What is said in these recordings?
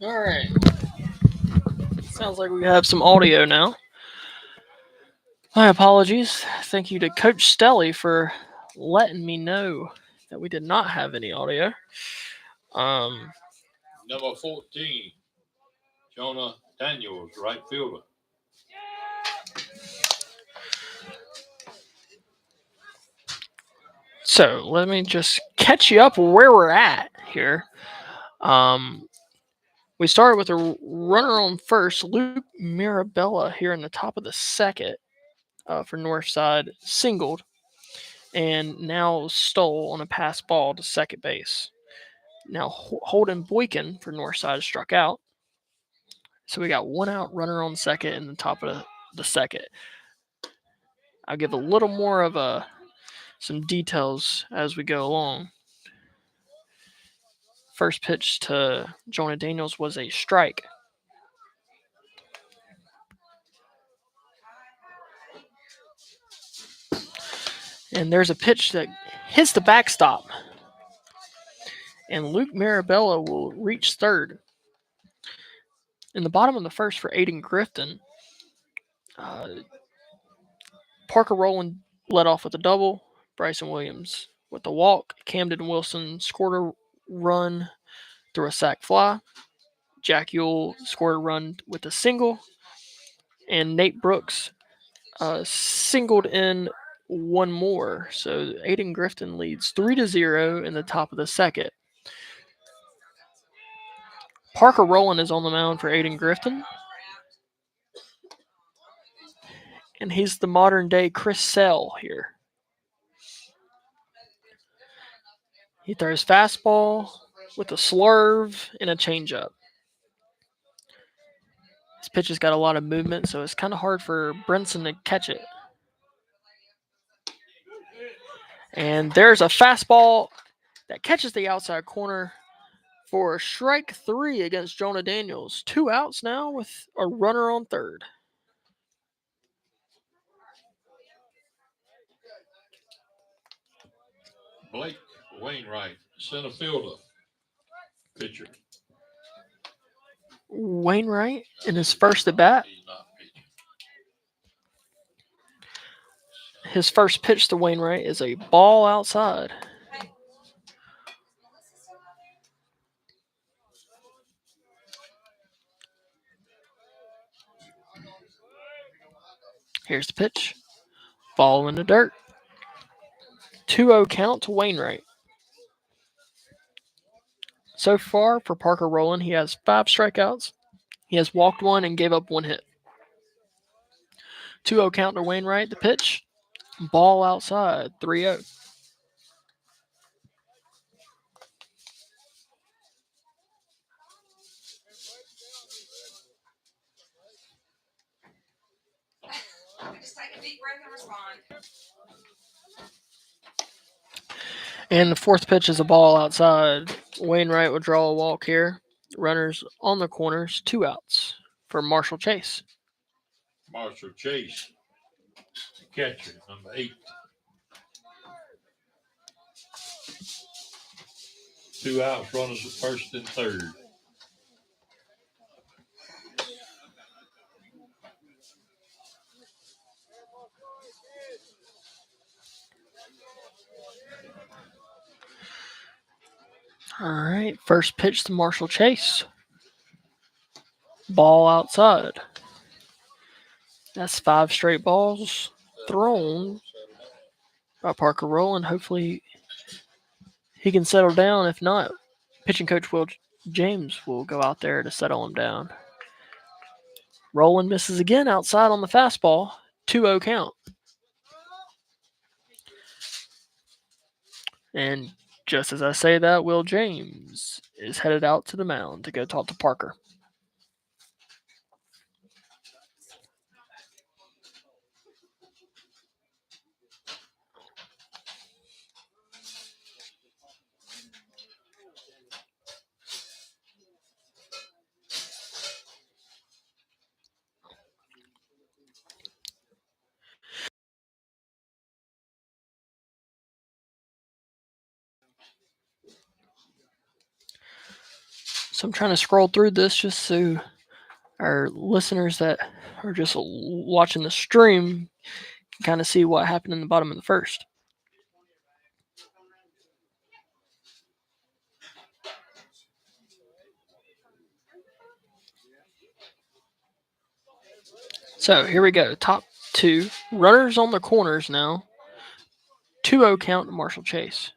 All right. Sounds like we have some audio now. My apologies. Thank you to Coach Stelly for letting me know that we did not have any audio. Um, Number 14, Jonah Daniels, right fielder. so let me just catch you up where we're at here. Um, we started with a runner on first, Luke Mirabella, here in the top of the second for Northside, singled, and now stole on a pass ball to second base. Now Holden Boykin for Northside struck out. So we got one out runner on second in the top of the second. I'll give a little more of some details as we go along. First pitch to Jonah Daniels was a strike. And there's a pitch that hits the backstop. And Luke Mirabella will reach third. In the bottom of the first for Ayden-Grifton, uh, Parker Rowland led off with a double. Bryson Williams with the walk. Camden Wilson scored a run through a sac fly. Jack Ewell scored a run with a single. And Nate Brooks singled in one more. So Ayden-Grifton leads 3-0 in the top of the second. Parker Rowland is on the mound for Ayden-Grifton. And he's the modern day Chris Sale here. He throws fastball with a slurve and a changeup. His pitch has got a lot of movement, so it's kind of hard for Brinson to catch it. And there's a fastball that catches the outside corner for strike three against Jonah Daniels. 2 outs now with a runner on third. Blake Wainwright, center fielder, pitcher. Wainwright in his first at bat. He's not pitching. His first pitch to Wainwright is a ball outside. Here's the pitch. Ball in the dirt. 2-0 count to Wainwright. So far for Parker Rowland, he has 5 strikeouts. He has walked one and gave up 1 hit. 2-0 count to Wainwright. The pitch. Ball outside. 3-0. Just take a deep breath and respond. And the fourth pitch is a ball outside. Wainwright will draw a walk here. Runners on the corners, 2 outs for Marshall Chase. Marshall Chase, catcher, number 8. 2 outs, runners at first and third. All right, first pitch to Marshall Chase. Ball outside. That's 5 straight balls thrown by Parker Rowland. Hopefully he can settle down. If not, pitching coach Will James will go out there to settle him down. Rowland misses again outside on the fastball. 2-0 count. And just as I say that, Will James is headed out to the mound to go talk to Parker. So I'm trying to scroll through this just so our listeners that are just watching the stream can kind of see what happened in the bottom of the first. So here we go. Top two. Runners on the corners now. 2-0 count to Marshall Chase.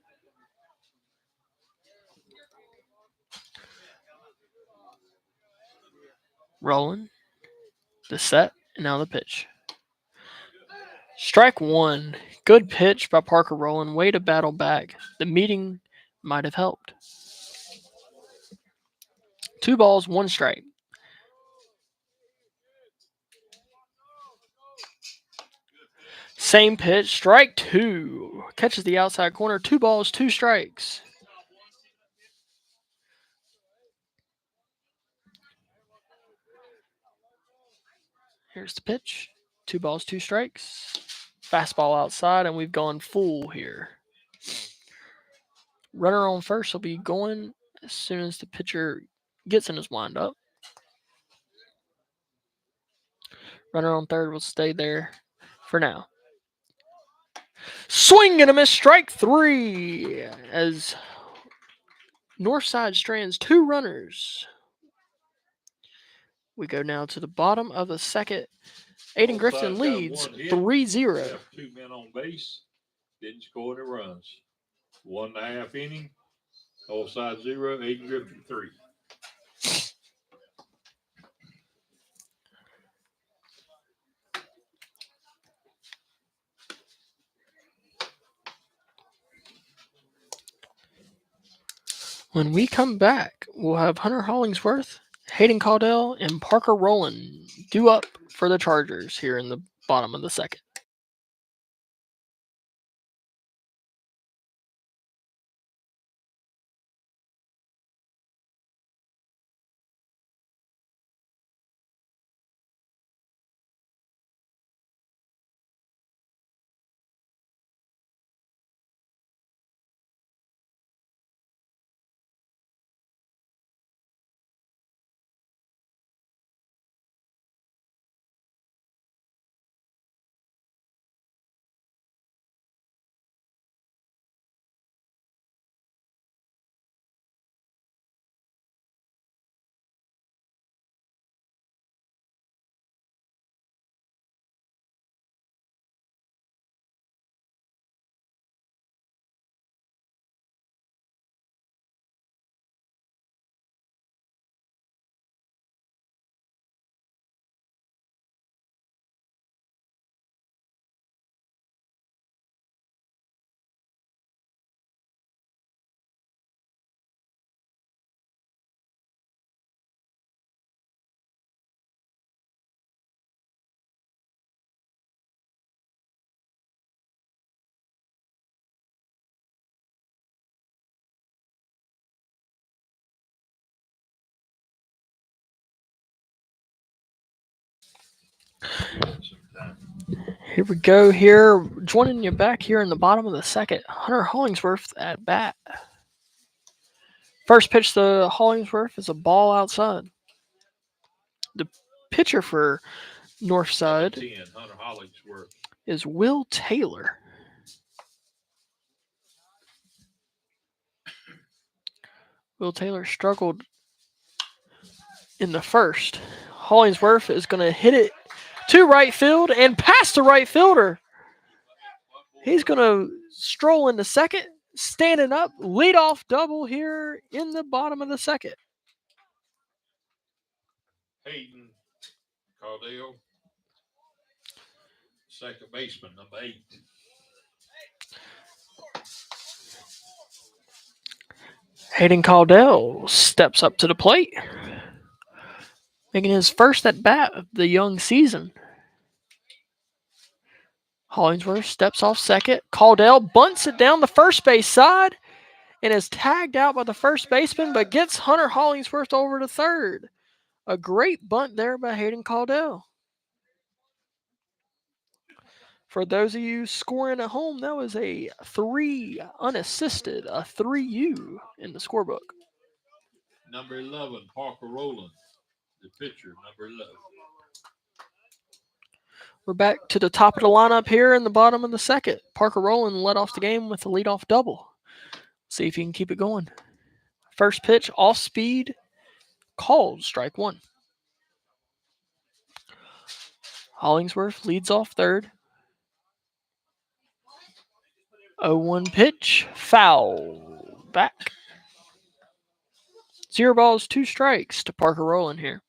Rolling. The set. And now the pitch. Strike one. Good pitch by Parker Rowland. Way to battle back. The meeting might have helped. 2 balls, 1 strike. Same pitch. Strike 2. Catches the outside corner. 2 balls, 2 strikes. Here's the pitch. 2 balls, 2 strikes. Fastball outside, and we've gone full here. Runner on first will be going as soon as the pitcher gets in his windup. Runner on third will stay there for now. Swing and a miss, strike 3 as Northside strands 2 runners. We go now to the bottom of the second. Ayden-Grifton leads 3-0. Left 2 men on base. Didn't score any runs. 1.5 inning. Northside 0, Ayden-Grifton 3. When we come back, we'll have Hunter Hollingsworth, Hayden Caudill, and Parker Rowland due up for the Chargers here in the bottom of the second. Here we go here. Joining you back here in the bottom of the second, Hunter Hollingsworth at bat. First pitch to Hollingsworth is a ball outside. The pitcher for Northside 10, Hunter Hollingsworth. is Will Taylor. Will Taylor struggled in the first. Hollingsworth is going to hit it to right field and past the right fielder. He's going to stroll into second, standing up, leadoff double here in the bottom of the second. Hayden Caudill, second baseman, number 8. Hayden Caudill steps up to the plate, making his first at bat of the young season. Hollingsworth steps off second. Caudill bunts it down the first base side and is tagged out by the first baseman, but gets Hunter Hollingsworth over to third. A great bunt there by Hayden Caudill. For those of you scoring at home, that was a 3 unassisted, a 3U in the scorebook. number 11, Parker Rowland, the pitcher, number 11. We're back to the top of the lineup here in the bottom of the second. Parker Rowland led off the game with a leadoff double. See if he can keep it going. First pitch, off speed, called, strike one. Hollingsworth leads off third. 0-1 pitch, foul, back. 0 balls, 2 strikes to Parker Rowland here.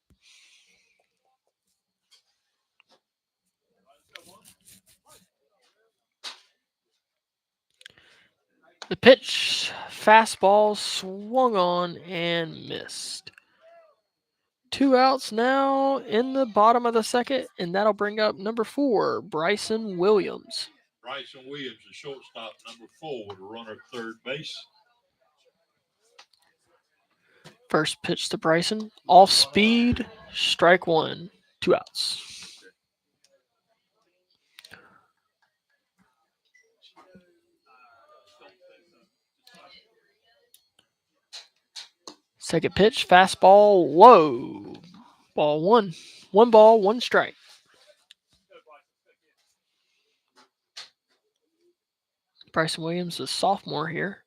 The pitch, fastball, swung on and missed. 2 outs now in the bottom of the second, and that'll bring up number 4, Bryson Williams. Bryson Williams, the shortstop, number 4, with a runner at third base. First pitch to Bryson, off speed, strike one, 2 outs. Second pitch, fastball, low. Ball one. 1 ball, 1 strike. Bryson Williams, a sophomore here.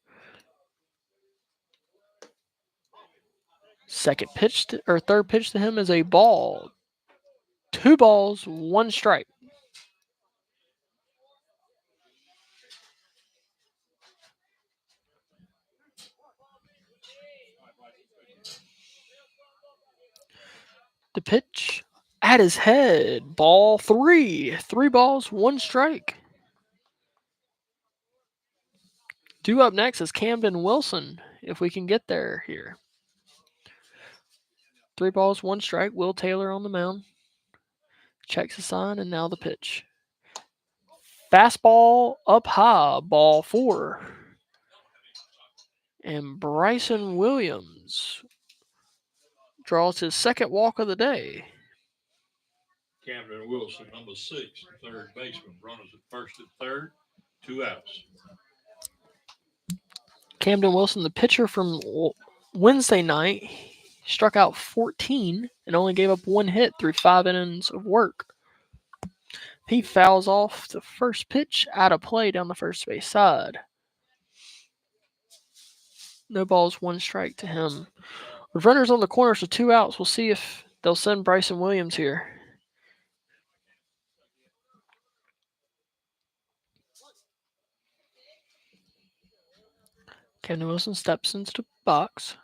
Second pitch or third pitch to him is a ball. 2 balls, 1 strike. The pitch at his head. Ball 3. 3 balls, 1 strike. Due up next is Camden Wilson, if we can get there here. 3 balls, 1 strike. Will Taylor on the mound. Checks the sign, and now the pitch. Fastball up high, ball 4. And Bryson Williams draws his second walk of the day. Camden Wilson, number 6, third baseman. Runners at first and third, 2 outs. Camden Wilson, the pitcher from Wednesday night, struck out 14 and only gave up 1 hit through 5 innings of work. He fouls off the first pitch out of play down the first base side. No balls, 1 strike to him. With runners on the corners with 2 outs, we'll see if they'll send Bryson Williams here. Camden Wilson steps into the box.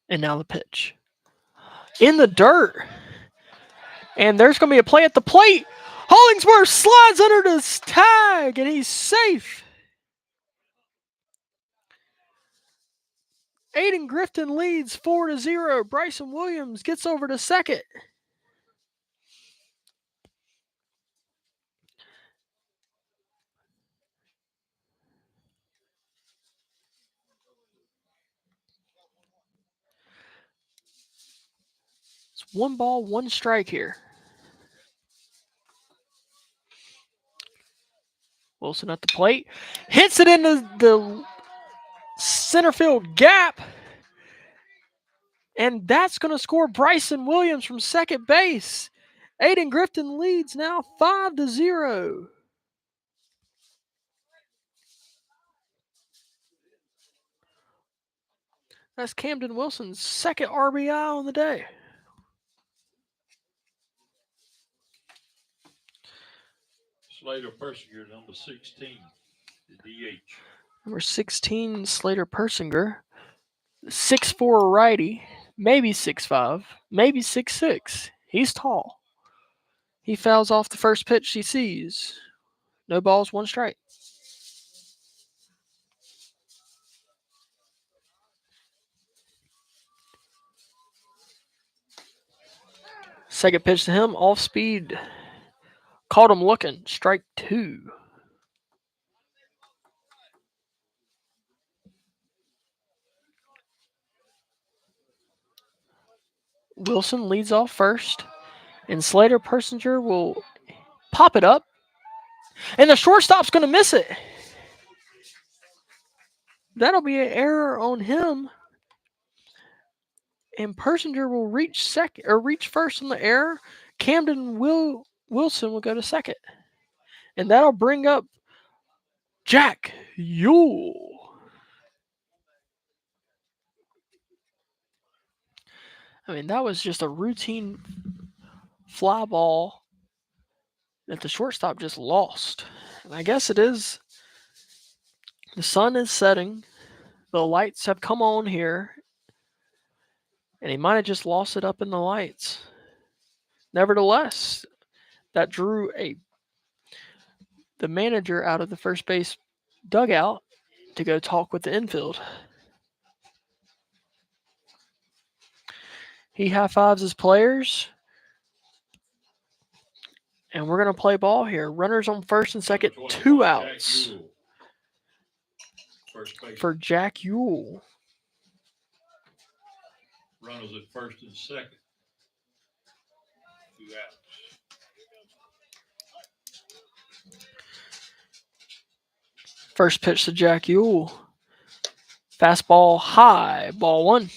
And now the pitch. In the dirt. And there's going to be a play at the plate. Hollingsworth slides under this tag, and he's safe. Ayden-Grifton leads 4-0. Bryson Williams gets over to second. It's 1 ball, 1 strike here. Wilson at the plate. Hits it into the center field gap. And that's going to score Bryson Williams from second base. Ayden-Grifton leads now 5-0. That's Camden Wilson's second RBI on the day. Slater Persinger, number 16, the DH. Number 16, Slater Persinger. 6'4" righty, maybe 6'5", maybe 6'6". He's tall. He fouls off the first pitch he sees. No balls, 1 strike. Second pitch to him, off speed. Caught him looking, strike 2. Wilson leads off first, and Slater Persinger will pop it up, and the shortstop's going to miss it. That'll be an error on him. and Persinger will reach second or reach first in the air. Wilson will go to second, and that'll bring up Jack Yule. I mean, that was just a routine fly ball that the shortstop just lost. And I guess it is. The sun is setting. The lights have come on here, and he might have just lost it up in the lights. Nevertheless, that drew the manager out of the first base dugout to go talk with the infield. He high fives his players, and we're gonna play ball here. Runners on first and second, 2 outs for Jack Yule. Runners at first and second. 2 outs. First pitch to Jack Yule. Fastball high, ball 1.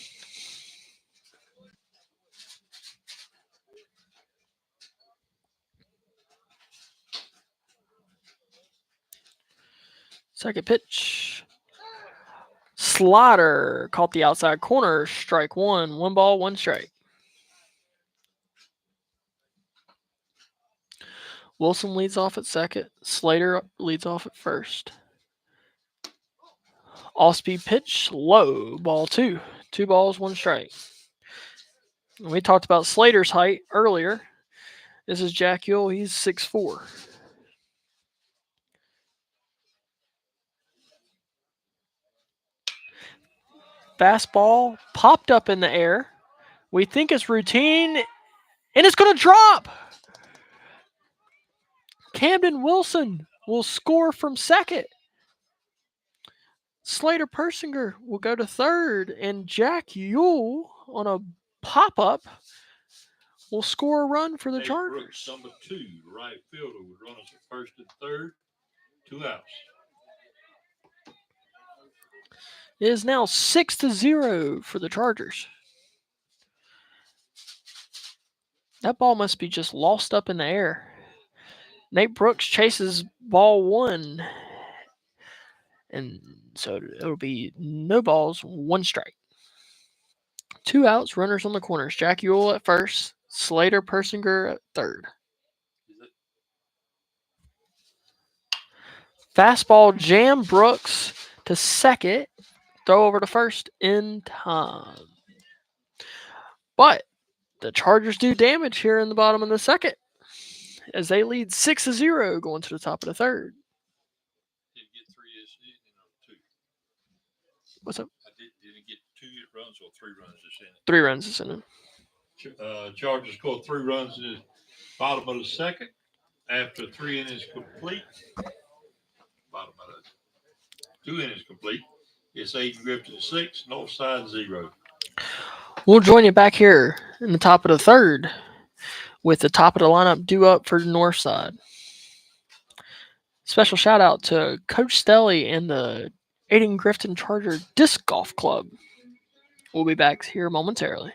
Second pitch. Slider caught the outside corner. Strike 1. 1 ball, 1 strike. Wilson leads off at second. Slater leads off at first. Off-speed pitch, low, ball 2. 2 balls, 1 strike. And we talked about Slater's height earlier. This is Jack Yule. He's 6'4". Fastball popped up in the air. We think it's routine, and it's going to drop. Camden Wilson will score from second. Slater Persinger will go to third, and Jack Yule on a pop-up will score a run for the Chargers. Brooks, number 2, right fielder, with runners at first and third, 2 outs. It is now 6-0 for the Chargers. That ball must be just lost up in the air. Nate Brooks chases ball 1. And so it'll be no balls, 1 strike. 2 outs, runners on the corners. Jack Yule at first, Slater Persinger at third. Fastball jam Brooks to second. Throw over to first in time. But the Chargers do damage here in the bottom of the second as they lead 6-0 going to the top of the third. Didn't get 3 this inning, 2. What's up? Didn't get 2 runs or 3 runs this inning. 3 runs this inning. Chargers scored 3 runs in the bottom of the second after 3 innings complete. Bottom of the 2 innings complete. It's Ayden-Grifton 6, Northside 0. We'll join you back here in the top of the third with the top of the lineup due up for Northside. Special shout out to Coach Stelly and the Ayden-Grifton Charger Disc Golf Club. We'll be back here momentarily.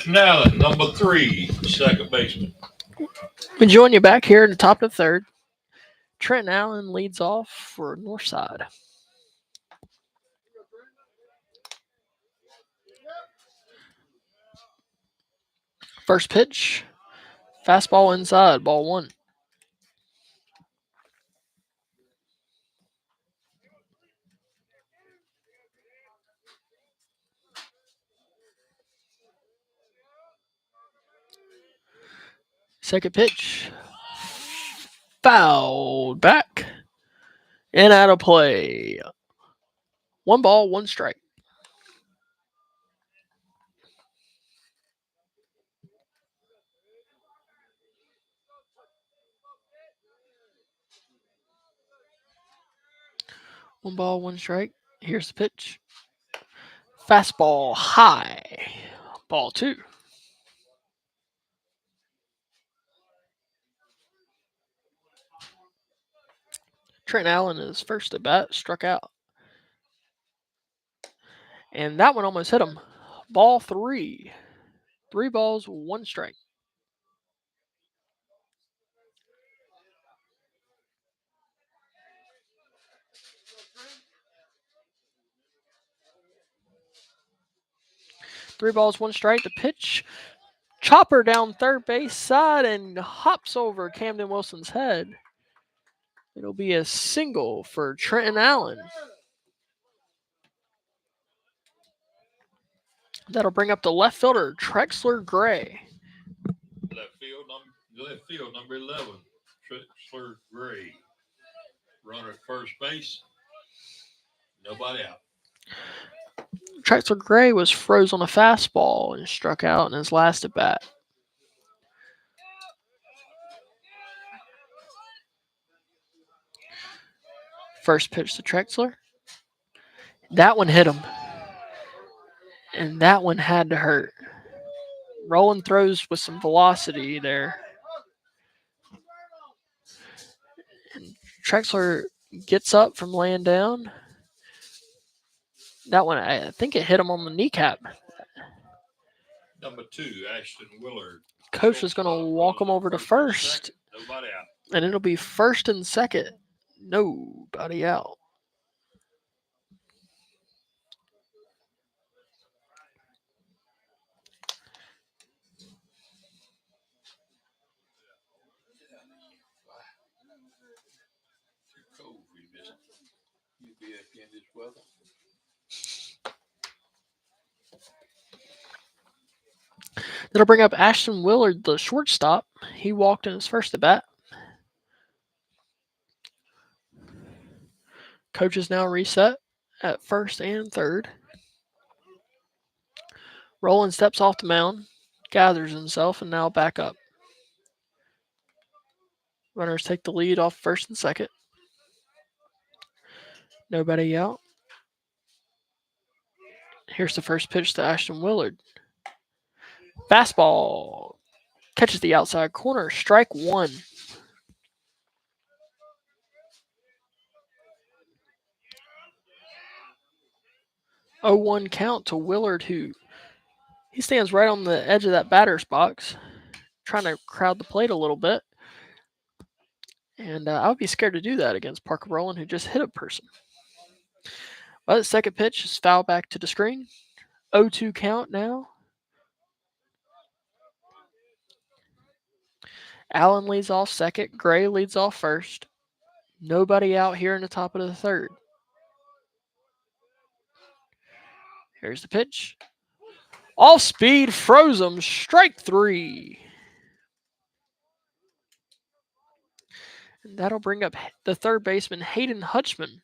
Now, number 3, second baseman. We join you back here in the top of the third. Trent Allen leads off for Northside. First pitch, fastball inside, ball one. Second pitch, fouled back and out of play. One ball, one strike. One ball, one strike. Here's the pitch. Fastball high. Ball two. Trent Allen is first at bat, struck out. And that one almost hit him. Ball three. 3 balls, 1 strike. Three balls, 1 strike. The pitch. Chopper down third base side and hops over Camden Wilson's head. It'll be a single for Trenton Allen. That'll bring up the left fielder, Trexler Gray. Left field, number 11, Trexler Gray. Runner at first base. Nobody out. Trexler Gray was froze on a fastball and struck out in his last at bat. First pitch to Trexler. That one hit him. And that one had to hurt. Roland throws with some velocity there. And Trexler gets up from laying down. That one, I think it hit him on the kneecap. Number 2, Ashton Willard. Coach is going to walk him over to first. Nobody out. And it'll be first and second. Nobody out. That'll bring up Ashton Willard, the shortstop. He walked in his first at bat. Coach is now reset at first and third. Roland steps off the mound, gathers himself, and now back up. Runners take the lead off first and second. Nobody out. Here's the first pitch to Ashton Willard. Fastball. Catches the outside corner. Strike one. 0-1 count to Willard, who he stands right on the edge of that batter's box, trying to crowd the plate a little bit. And I would be scared to do that against Parker Rowland, who just hit a person. Well, the second pitch is foul back to the screen. 0-2 count now. Allen leads off second. Gray leads off first. Nobody out here in the top of the third. Here's the pitch. Off speed, froze him. Strike three. And that'll bring up the third baseman, Hayden Hutchman,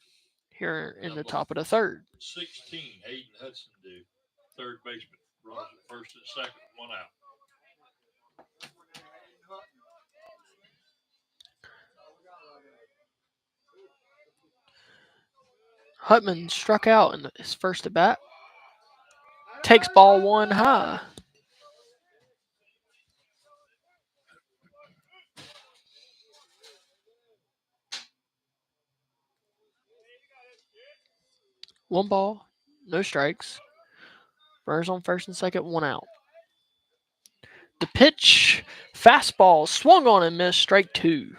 here in the top of the third. 16, Hayden Hudson do. Third baseman. Runners at first and second, 1 out. Hutman struck out in his first at bat. Takes ball 1 high. One ball, no strikes. Runners on first and second, 1 out. The pitch, fastball, swung on and missed, strike 2.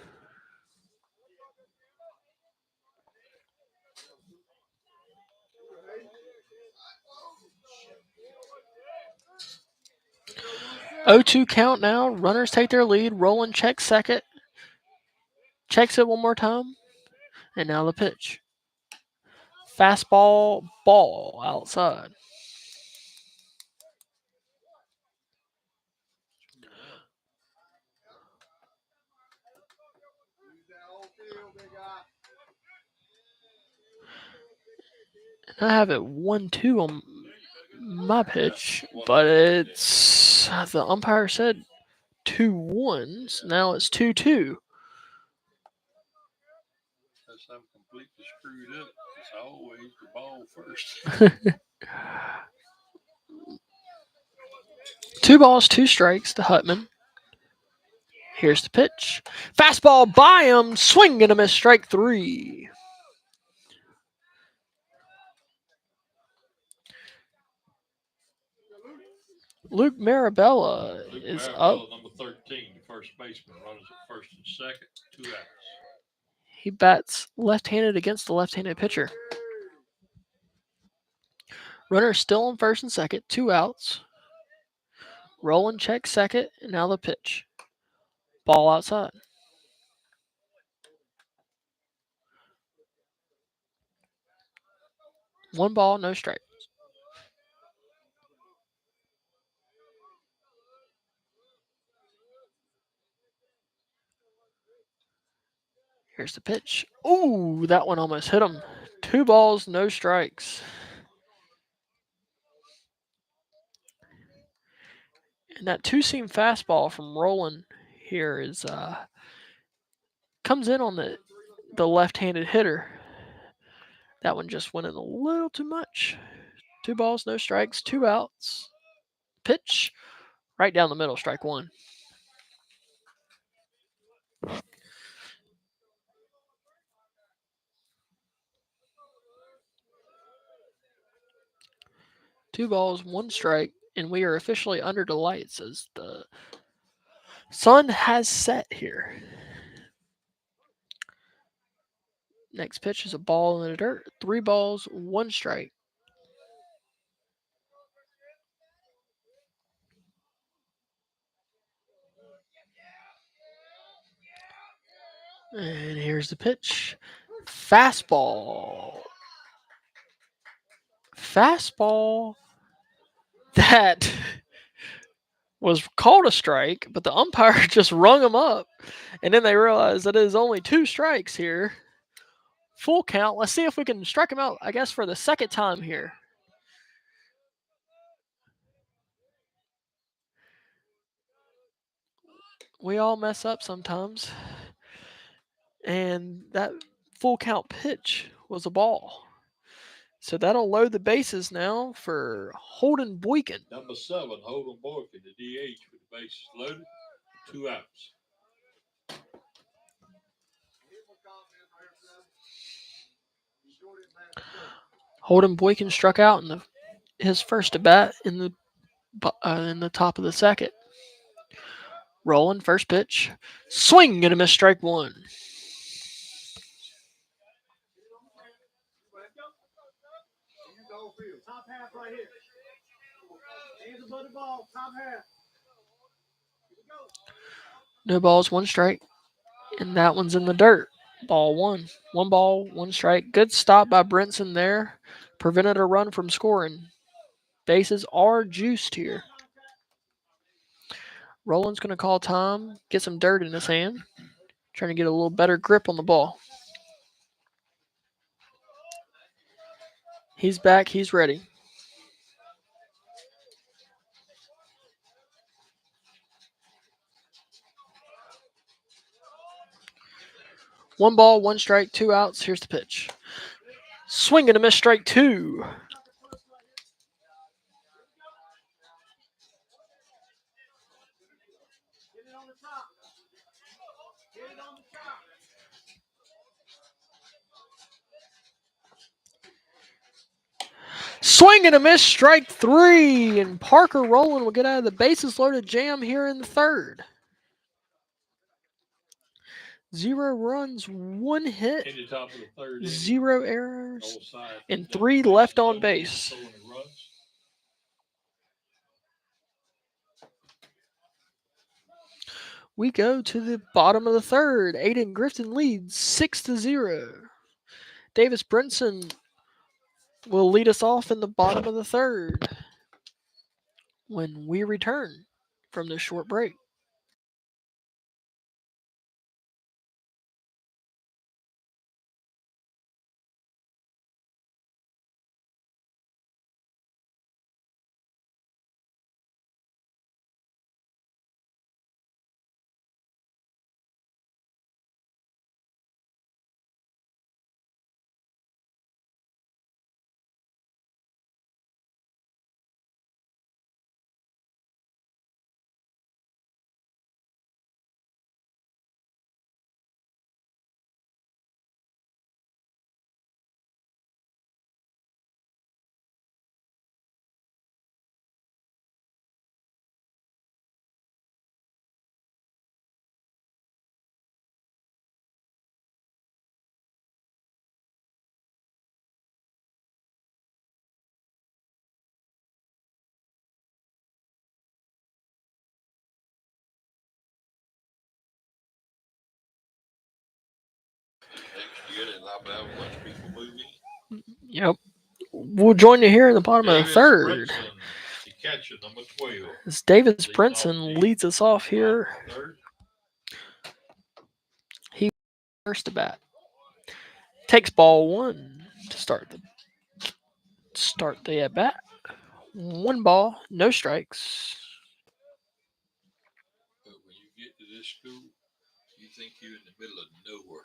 Oh, 2 count now. Runners take their lead. Roland checks second. Checks it one more time. And now the pitch. Fastball, ball outside. I have it 1-2 on my pitch, but it's the umpire said 2-1, so now it's 2-2. Unless I'm completely screwed up, it's always the ball first. 2 balls, 2 strikes to Hutman. Here's the pitch. Fastball by him, swing and a miss, strike 3. Luke Marabella is up. Number 13, the first baseman, runners at first and second, 2 outs. He bats left-handed against the left-handed pitcher. Runner still on first and second, 2 outs. Roland checks second, and now the pitch. Ball outside. One ball, no strike. Here's the pitch. Ooh, that one almost hit him. 2 balls, no strikes. And that 2-seam fastball from Roland here is comes in on the left-handed hitter. That one just went in a little too much. 2 balls, no strikes, 2 outs. Pitch right down the middle, strike 1. Two balls, 1 strike, and we are officially under the lights as the sun has set here. Next pitch is a ball in the dirt. 3 balls, 1 strike. And here's the pitch. Fastball. Fastball that was called a strike, but the umpire just rung him up. And then they realized that it is only 2 strikes here. Full count. Let's see if we can strike him out, I guess, for the second time here. We all mess up sometimes. And that full count pitch was a ball. So that'll load the bases now for Holden Boykin. Number 7, Holden Boykin, the DH with the bases loaded, 2 outs. Holden Boykin struck out in his first at bat in the top of the second. Rolling first pitch, swing and a miss, strike 1. No balls, 1 strike, and that one's in the dirt. Ball 1. 1 ball, 1 strike. Good stop by Brinson there. Prevented a run from scoring. Bases are juiced here. Roland's going to call time, get some dirt in his hand, trying to get a little better grip on the ball. He's back. He's ready. One ball, 1 strike, 2 outs. Here's the pitch. Swing and a miss, strike 2. Swing and a miss, strike 3. And Parker Rowland will get out of the bases loaded jam here in the third. 0 runs, 1 hit, In the top of the third inning, 0 errors, Northside and down 3 the left bases, on no base. hits, throwing the runs. We go to the bottom of the third. Ayden-Grifton leads 6-0. Davis Brinson will lead us off in the bottom of the third when we return from this short break. Next year, they're liable to have a bunch of people move in. Yep. We'll join you here in the bottom of the Davis third. Brinson, the catcher, number 12. As Davis Leading off Brinson the leads us off here. bottom of the third. He first to bat. Takes ball 1 to start the at bat. 1 ball, no strikes. But when you get to this school, you think you're in the middle of nowhere.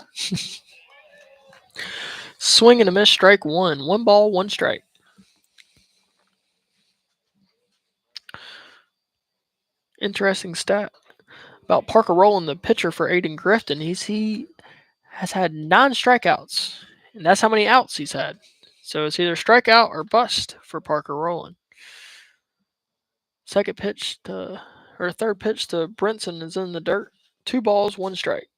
Swing and a miss, strike 1. 1 ball, 1 strike. Interesting stat about Parker Rowland, the pitcher for Ayden-Grifton. He has had 9 strikeouts, and that's how many outs he's had. So it's either strikeout or bust for Parker Rowland. Third pitch to Brinson is in the dirt. 2 balls, 1 strike.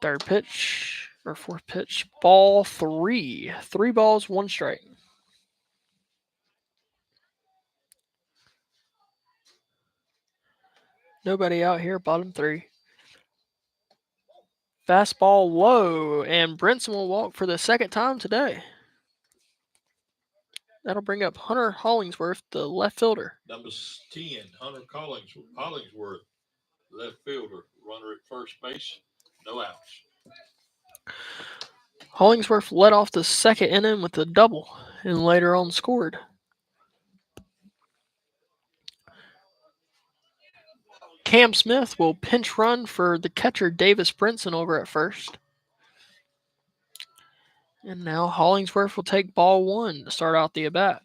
Third pitch or fourth pitch, ball 3. 3 balls, 1 strike. Nobody out here, bottom 3. Fastball low, and Brinson will walk for the second time today. That'll bring up Hunter Hollingsworth, the left fielder. Number 10, Hunter Hollingsworth, left fielder, runner at first base, no outs. Hollingsworth led off the second inning with a double and later on scored. Cam Smith will pinch run for the catcher Davis Brinson over at first. And now Hollingsworth will take ball 1 to start out the at-bat.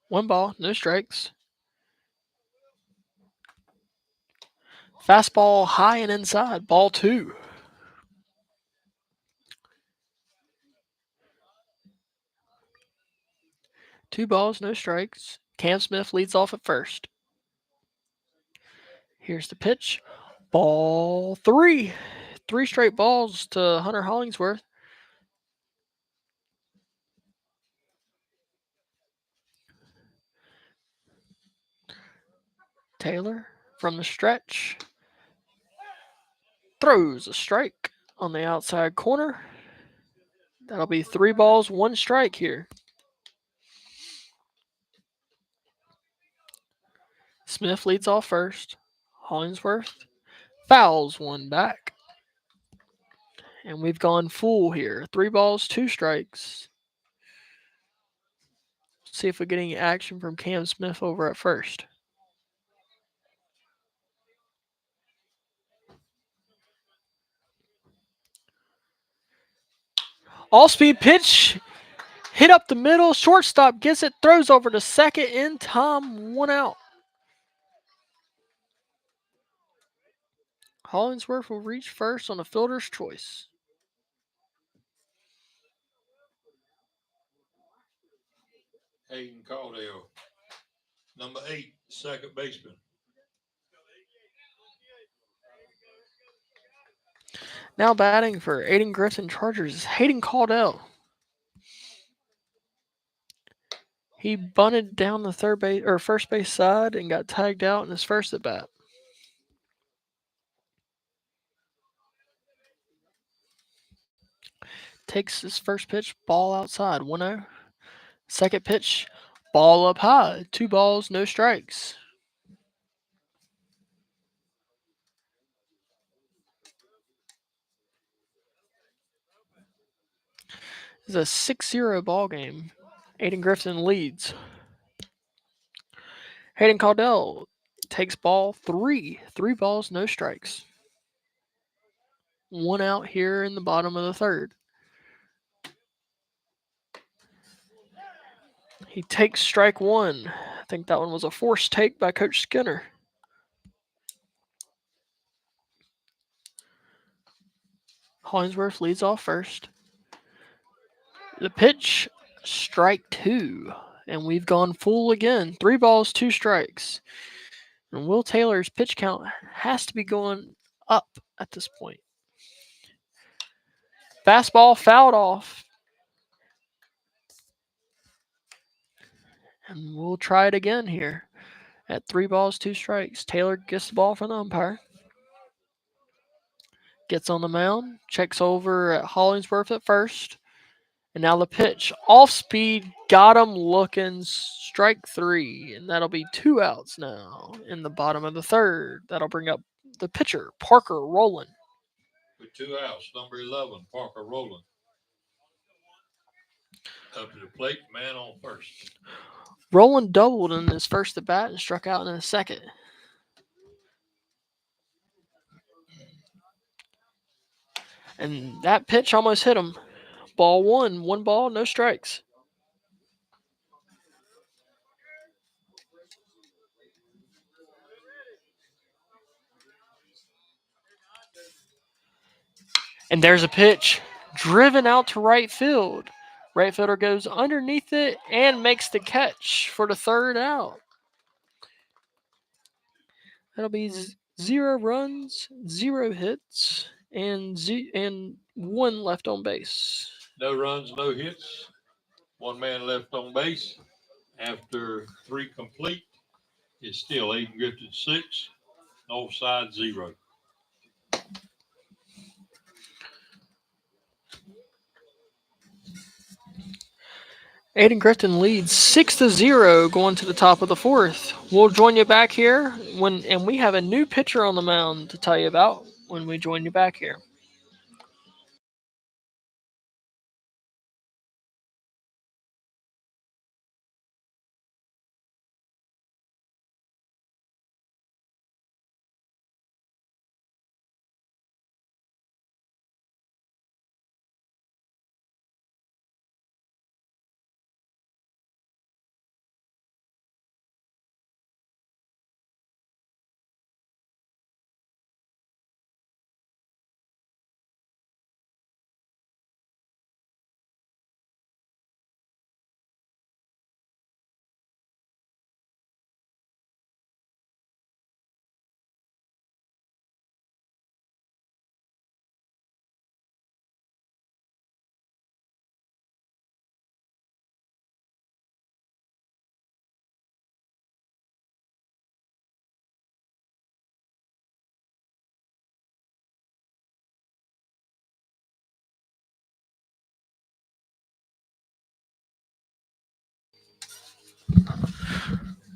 1 ball, no strikes. Fastball high and inside, ball 2. Two balls, no strikes. Cam Smith leads off at first. Here's the pitch. Ball 3. 3 straight balls to Hunter Hollingsworth. Taylor from the stretch throws a strike on the outside corner. That'll be 3 balls, 1 strike here. Smith leads off first. Hollingsworth fouls 1 back. And we've gone full here. 3 balls, 2 strikes. See if we get any action from Cam Smith over at first. All-speed pitch Hit up the middle. Shortstop gets it. Throws over to second in time. 1 out. Hollingsworth will reach first on a fielder's choice. Hayden Caldwell, number 8, second baseman. Now batting for Ayden-Grifton Chargers is Hayden Caldwell. He bunted down the third base or first base side and got tagged out in his first at bat. Takes his first pitch, ball outside, 1-0. Second pitch, ball up high, 2 balls, no strikes. It's a 6-0 ball game. Ayden-Grifton leads. Hayden Caldwell takes ball 3. 3 balls, no strikes. 1 out here in the bottom of the third. He takes strike 1. I think that one was a forced take by Coach Skinner. Hollingsworth leads off first. The pitch, strike 2. And we've gone full again. 3 balls, 2 strikes. And Will Taylor's pitch count has to be going up at this point. Fastball fouled off. And we'll try it again here. At 3 balls, 2 strikes. Taylor gets the ball from the umpire. Gets on the mound. Checks over at Hollingsworth at first. And now the pitch. Off speed. Got him looking. Strike 3. And that'll be 2 outs now in the bottom of the third. That'll bring up the pitcher, Parker Rowland. With 2 outs, number 11, Parker Rowland. Up to the plate, man on first. Rowland doubled in his first at bat and struck out in his second. And that pitch almost hit him. Ball 1, 1 ball, no strikes. And there's a pitch driven out to right field. Right fielder goes underneath it and makes the catch for the third out. That'll be 0 runs, 0 hits, and 1 left on base. No runs, no hits. 1 man left on base. After 3 complete, it's still Ayden-Grifton 6, Northside 0. Ayden-Grifton leads 6-0 going to the top of the fourth. We'll join you back here and we have a new pitcher on the mound to tell you about when we join you back here.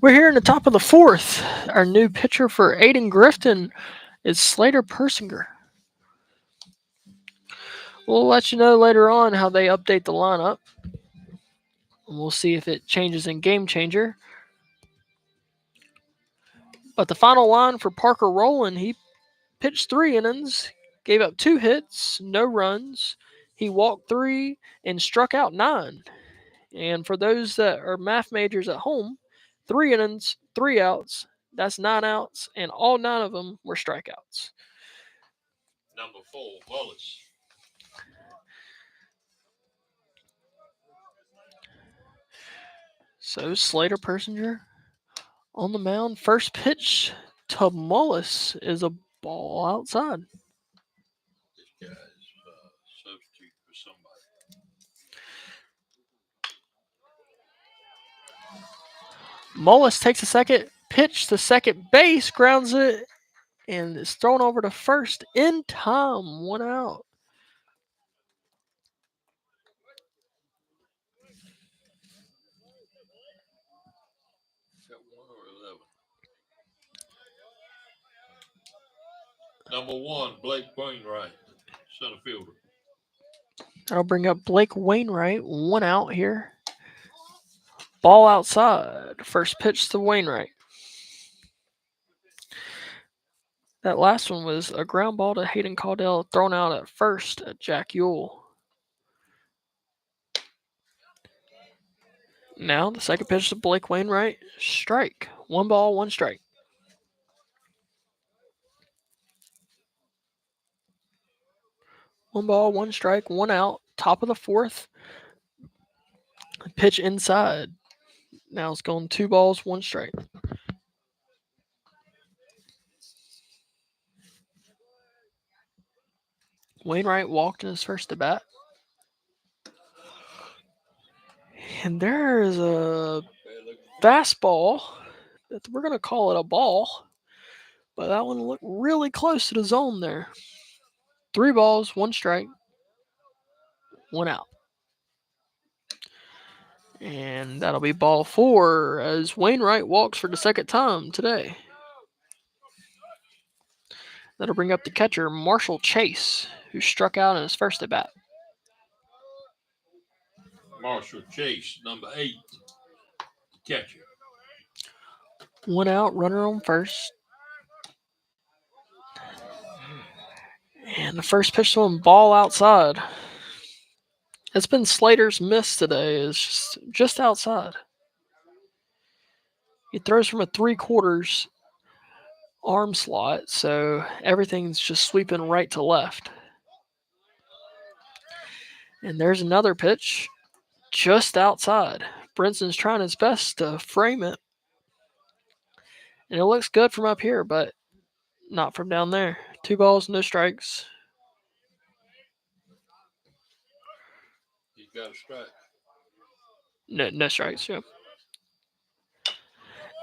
We're here in the top of the fourth. Our new pitcher for Ayden-Grifton is Slater Persinger. We'll let you know later on how they update the lineup. And we'll see if it changes in Game Changer. But the final line for Parker Rowland, he pitched 3 innings, gave up 2 hits, no runs. He walked 3 and struck out 9. And for those that are math majors at home, 3 innings, 3 outs, that's 9 outs, and all 9 of them were strikeouts. Number 4, Wallace. So Slater Persinger on the mound. First pitch to Mullis is a ball outside. This guy's substitute for somebody. Mullis takes a second pitch to second base, grounds it, and it's thrown over to first in time. 1 out. Is that 1 or 11? Number 1, Blake Wainwright, center fielder. That'll bring up Blake Wainwright. 1 out here. Ball outside. First pitch to Wainwright. That last one was a ground ball to Hayden Caudill, thrown out at first at Jack Ewell. Now the second pitch to Blake Wainwright. Strike. 1 ball, 1 strike. One ball, 1 strike, 1 out. Top of the 4th. Pitch inside. Now it's going 2 balls, 1 strike. Wainwright walked in his first at bat. And there is a fastball that we're going to call it a ball. But that one looked really close to the zone there. 3 balls, 1 strike, 1 out. And that'll be ball 4 as Wainwright walks for the second time today. That'll bring up the catcher, Marshall Chase, who struck out in his first at bat. Marshall Chase, number 8, catcher. 1 out, runner on first. And the first pitch to him, ball outside. It's been Slater's miss today. It's just outside. He throws from a 3/4 arm slot, so everything's just sweeping right to left. And there's another pitch just outside. Brinson's trying his best to frame it. And it looks good from up here, but not from down there. 2 balls, no strikes. He's got a strike. No strikes, yeah.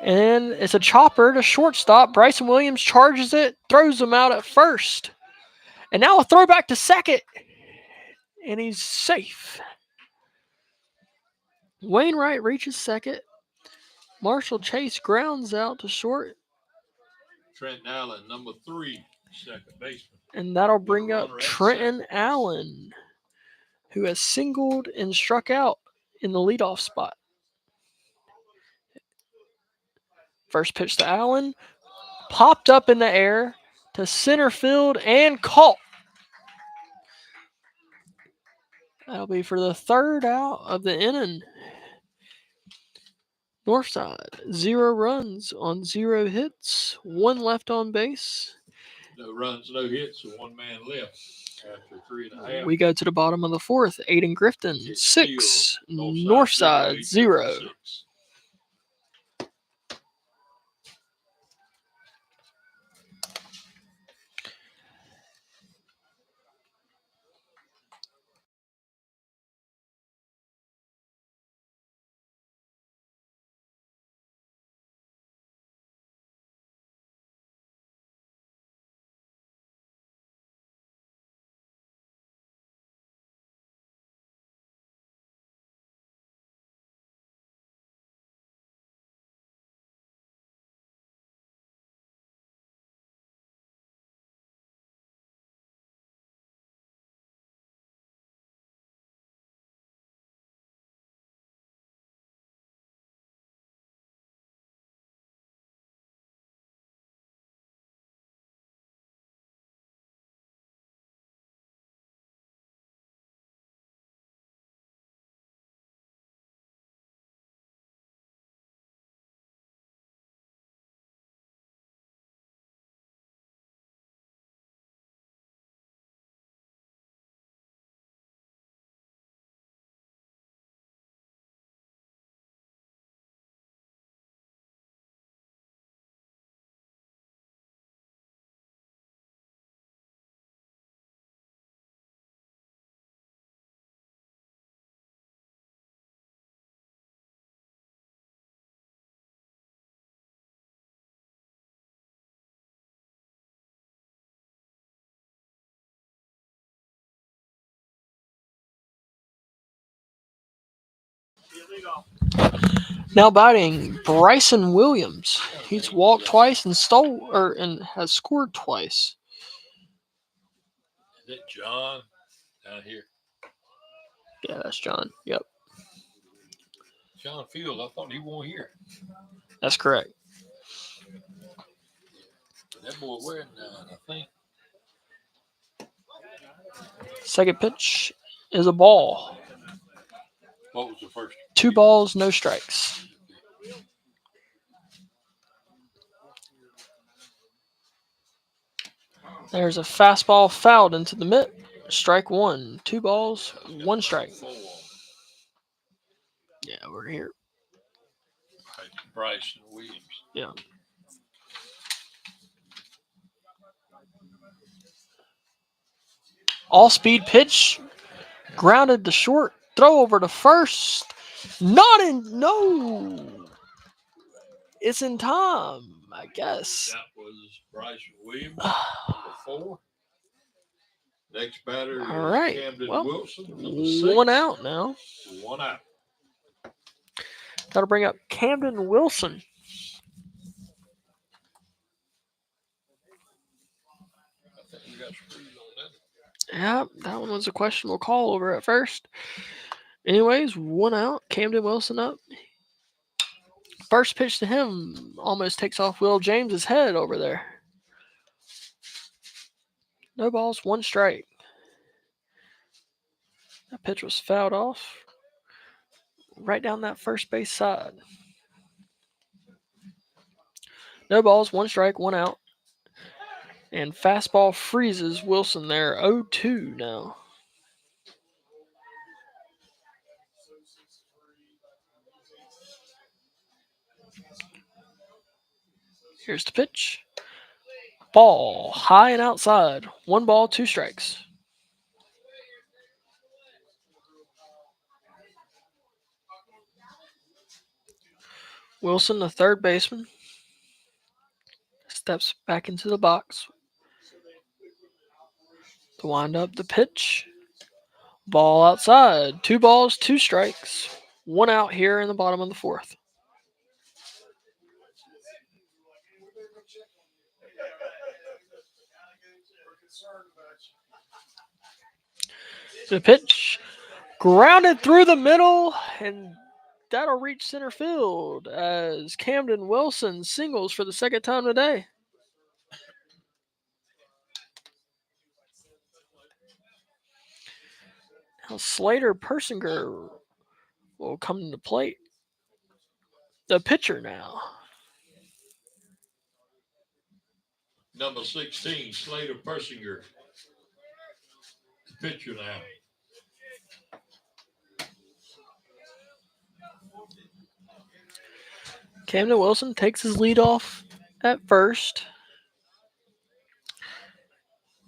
And it's a chopper to shortstop. Bryson Williams charges it, throws him out at first. And now a throwback to second. And he's safe. Wainwright reaches second. Marshall Chase grounds out to short. Trenton Allen, number 3, second baseman. And that'll bring up Trenton Allen, who has singled and struck out in the leadoff spot. First pitch to Allen. Popped up in the air to center field and caught. That'll be for the 3rd out of the inning. Northside, 0 runs on 0 hits, 1 left on base. No runs, no hits, and 1 man left after 3.5. We go to the bottom of the 4th. Ayden-Grifton, 6. Northside, 0. Now batting, Bryson Williams. He's walked twice and and has scored twice. Is that John down here? Yeah, that's John. Yep, John Field. I thought he won here. that's correct. That boy wearing I think. Second pitch is a ball. What was the first? 2 balls, no strikes. There's a fastball fouled into the mitt. Strike 1. 2 balls, 1 strike. Yeah, we're here. Bryson Williams. Yeah. All speed pitch. Grounded to short. Throw over to first. Not in. No. It's in time, I guess. That was Bryson Williams, number 4. Next batter All is right. Camden Well, Wilson, number 6. 1 out now. 1 out. That'll bring up Camden Wilson. I think we got screwed on that. Yeah, that one was a questionable call over at first. Anyways, 1 out. Camden Wilson up. First pitch to him almost takes off Will James's head over there. No balls, 1 strike. That pitch was fouled off right down that first base side. No balls, 1 strike, 1 out. And fastball freezes Wilson there. 0-2 now. Here's the pitch. Ball high and outside. 1 ball, 2 strikes. Wilson, the third baseman, steps back into the box to wind up the pitch. Ball outside. 2 balls, 2 strikes. 1 out here in the bottom of the 4th. The pitch grounded through the middle, and that'll reach center field as Camden Wilson singles for the second time today. Now Slater Persinger will come to the plate. The pitcher now. Number 16, Slater Persinger. The pitcher now. Camden Wilson takes his lead off at first.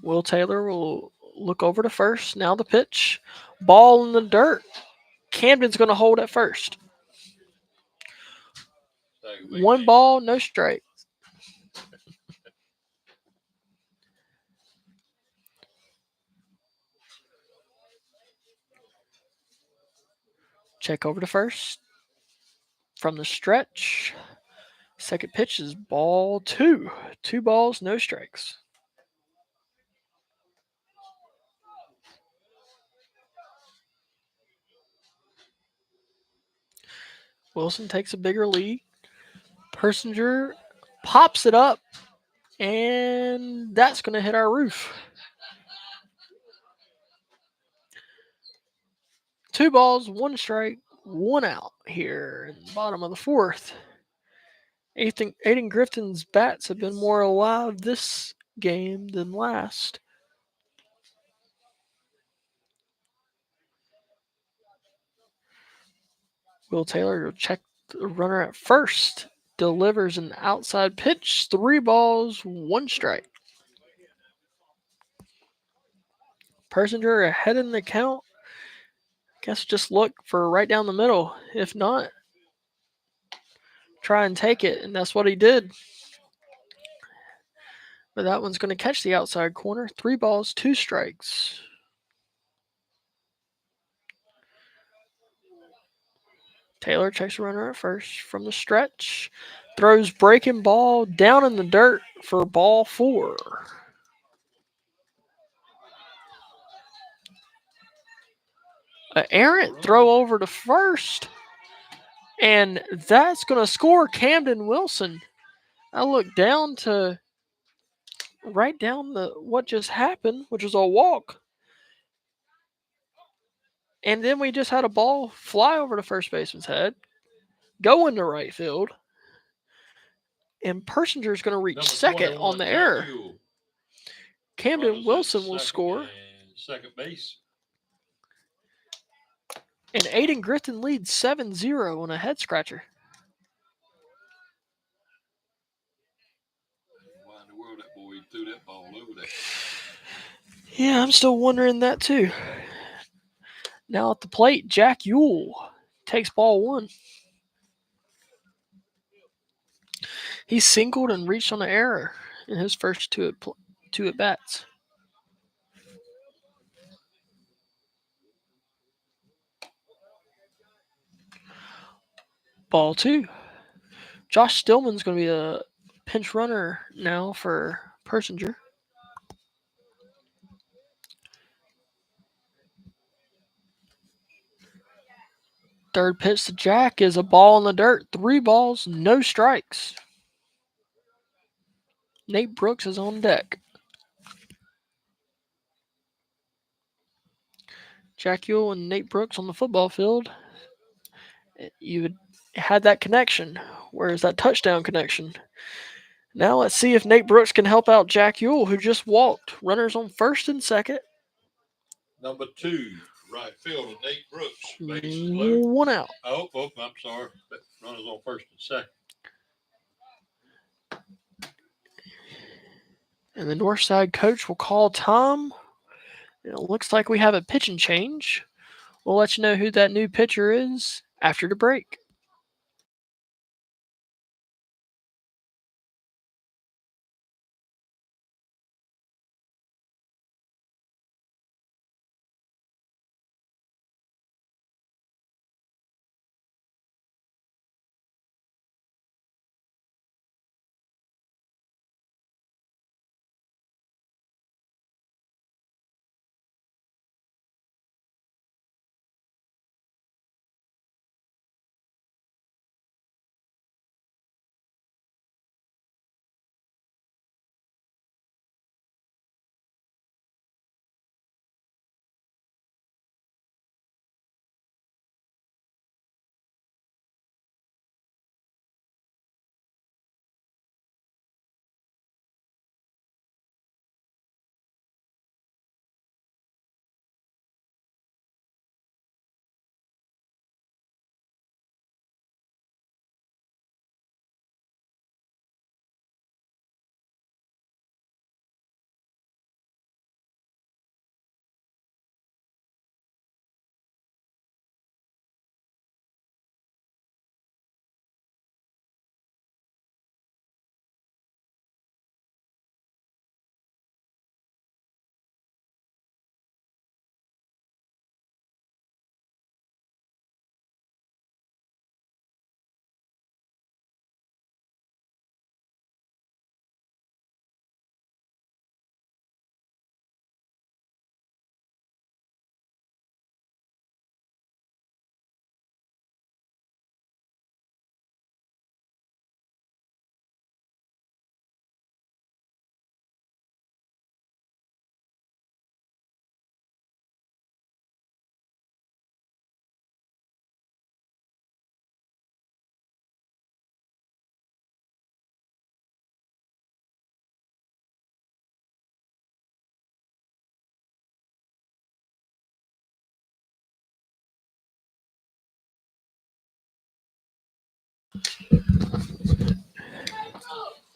Will Taylor will look over to first. Now the pitch. Ball in the dirt. Camden's going to hold at first. 1 ball, no strike. Check over to first. From the stretch. Second pitch is ball 2. 2 balls, no strikes. Wilson takes a bigger lead. Persinger pops it up, and that's going to hit our roof. 2 balls, 1 strike, 1 out here in the bottom of the 4th. Ayden-Grifton's bats have been more alive this game than last. Will Taylor will check the runner at first. Delivers an outside pitch. 3 balls, 1 strike. Persinger ahead in the count. Guess just look for right down the middle. If not, try and take it. And that's what he did. But that one's going to catch the outside corner. 3 balls, 2 strikes. Taylor checks a runner at first from the stretch. Throws breaking ball down in the dirt for ball 4. An errant throw over to first. And that's going to score Camden Wilson. I look down to write down what just happened, which was a walk. And then we just had a ball fly over the first baseman's head, go into right field, and Persinger's going to reach Number second 21, on the Jack error. Yule. Camden Runners at Wilson will second score, and second base. and Ayden-Grifton leads 7-0 on a head scratcher. Why in the world that boy threw that ball over there? Yeah, I'm still wondering that too. Now at the plate, Jack Yule takes ball 1. He singled and reached on an error in his first two at bats. Ball 2. Josh Stillman's going to be a pinch runner now for Persinger. Third pitch to Jack is a ball in the dirt. 3 balls, no strikes. Nate Brooks is on deck. Jack Yule and Nate Brooks on the football field. You had that connection. Where's that touchdown connection? Now let's see if Nate Brooks can help out Jack Yule, who just walked. Runners on first and second. Number 2, right fielder Nate Brooks. Bases loaded. 1 out. Oh, I'm sorry. Runners on first and second. And the Northside coach will call time. It looks like we have a pitching change. We'll let you know who that new pitcher is after the break.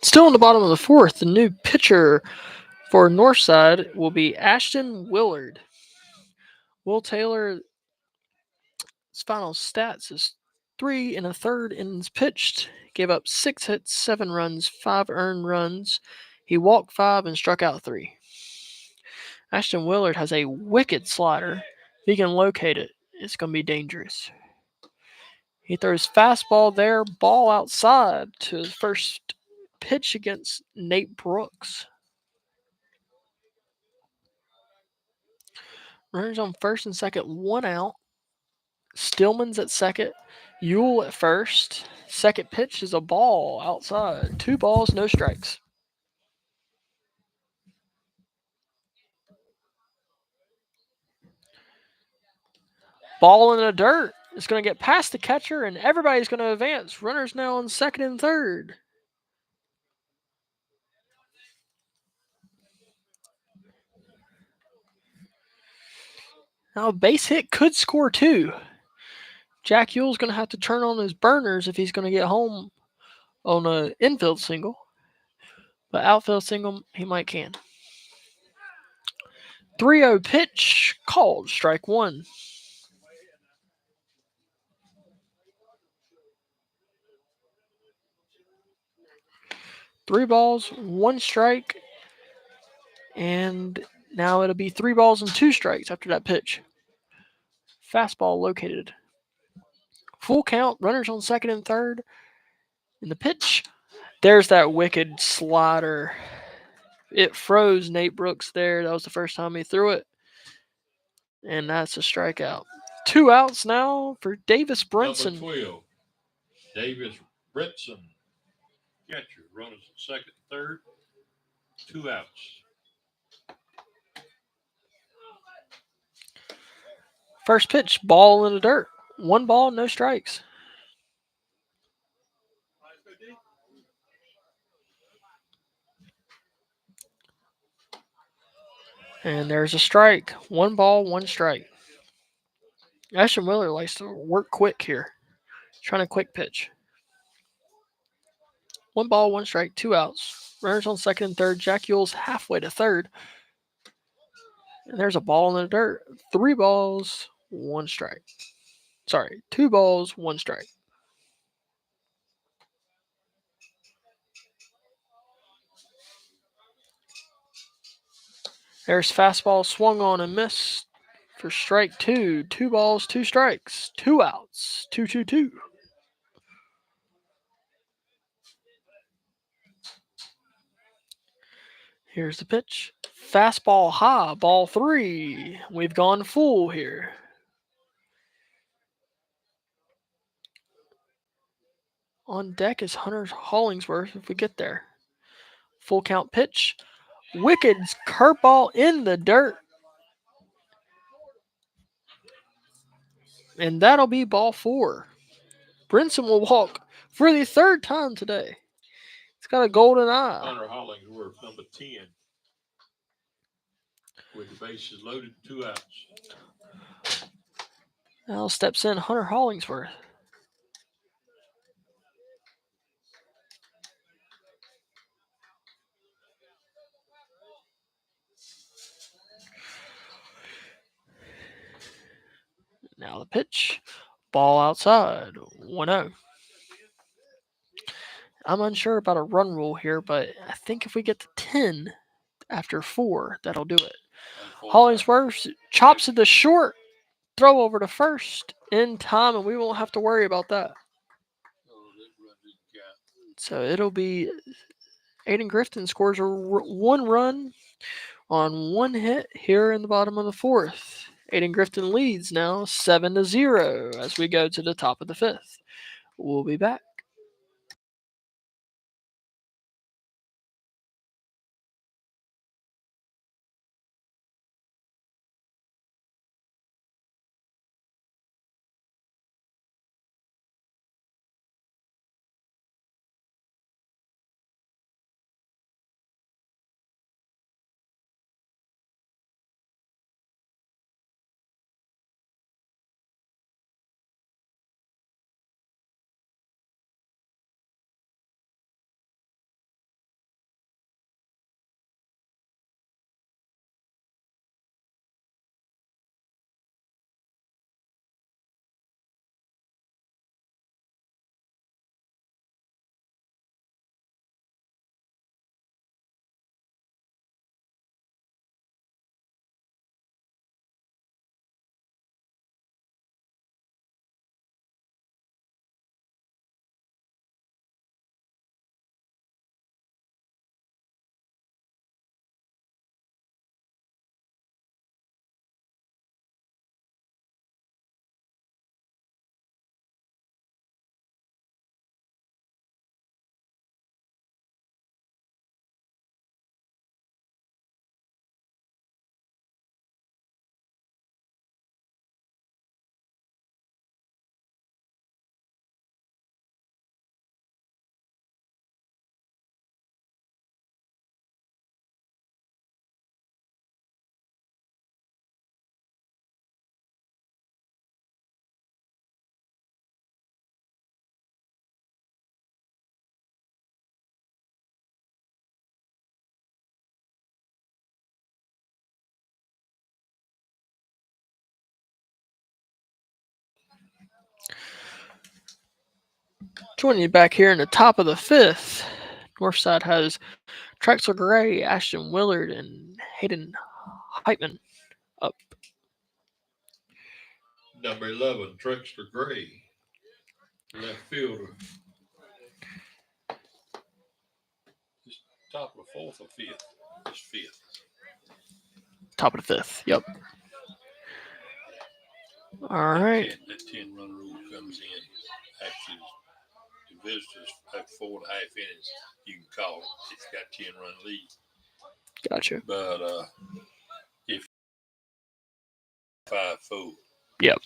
Still in the bottom of the 4th, the new pitcher for Northside will be Ashton Willard. Will Taylor's final stats is 3 1/3 innings pitched, gave up 6 hits, 7 runs, 5 earned runs. He walked 5 and struck out 3. Ashton Willard has a wicked slider. If he can locate it, it's going to be dangerous. He throws fastball there, ball outside to his first pitch against Nate Brooks. Runners on first and second, 1 out. Stillman's at second, Ewell at first. Second pitch is a ball outside. 2 balls, no strikes. Ball in the dirt. It's going to get past the catcher, and everybody's going to advance. Runners now on second and third. Now, a base hit could score 2. Jack Ewell's going to have to turn on his burners if he's going to get home on an infield single. But outfield single, he might can. 3-0 pitch called, strike 1. Three balls, 1 strike, and now it'll be 3 balls and 2 strikes after that pitch. Fastball located. Full count, runners on second and third. And the pitch, there's that wicked slider. It froze Nate Brooks there. That was the first time he threw it. And that's a strikeout. 2 outs now for Davis Brinson. Number 12, Davis Brinson. Catcher, runners at second, third, 2 outs. First pitch, ball in the dirt. 1 ball, no strikes. And there's a strike. 1 ball, 1 strike. Ashton Wheeler likes to work quick here. Trying a quick pitch. 1 ball, 1 strike, 2 outs. Runners on second and third. Jack Ewell's halfway to third. And there's a ball in the dirt. 3 balls, 1 strike. Sorry, 2 balls, 1 strike. There's fastball swung on and missed for strike 2. 2 balls, 2 strikes. 2 outs. 2-2-2. Here's the pitch. Fastball high, ball 3. We've gone full here. On deck is Hunter Hollingsworth if we get there. Full count pitch. Wicked curveball in the dirt. And that'll be ball 4. Brinson will walk for the 3rd time today. He's got a golden eye. Hunter Hollingsworth, number 10. With the bases loaded, 2 outs. Now steps in Hunter Hollingsworth. Now the pitch. Ball outside. 1-0. I'm unsure about a run rule here, but I think if we get to 10 after 4, that'll do it. Hollingsworth chops it to short. Throw over to first in time, and we won't have to worry about that. So it'll be Ayden-Grifton scores 1 run on 1 hit here in the bottom of the 4th. Ayden-Grifton leads now 7-0 as we go to the top of the 5th. We'll be back. Joining you back here in the top of the fifth, Northside has Trexler Gray, Ashton Willard, and Hayden Heitman up. Number 11, Trexler Gray, left fielder. Just top of fourth or fifth? It's fifth. Top of the fifth. Yep. All right. That 10-run rule comes in. Actually, the visitors have 4.5 innings. You can call it if you got 10-run lead. Gotcha. But if 5-4, Yep.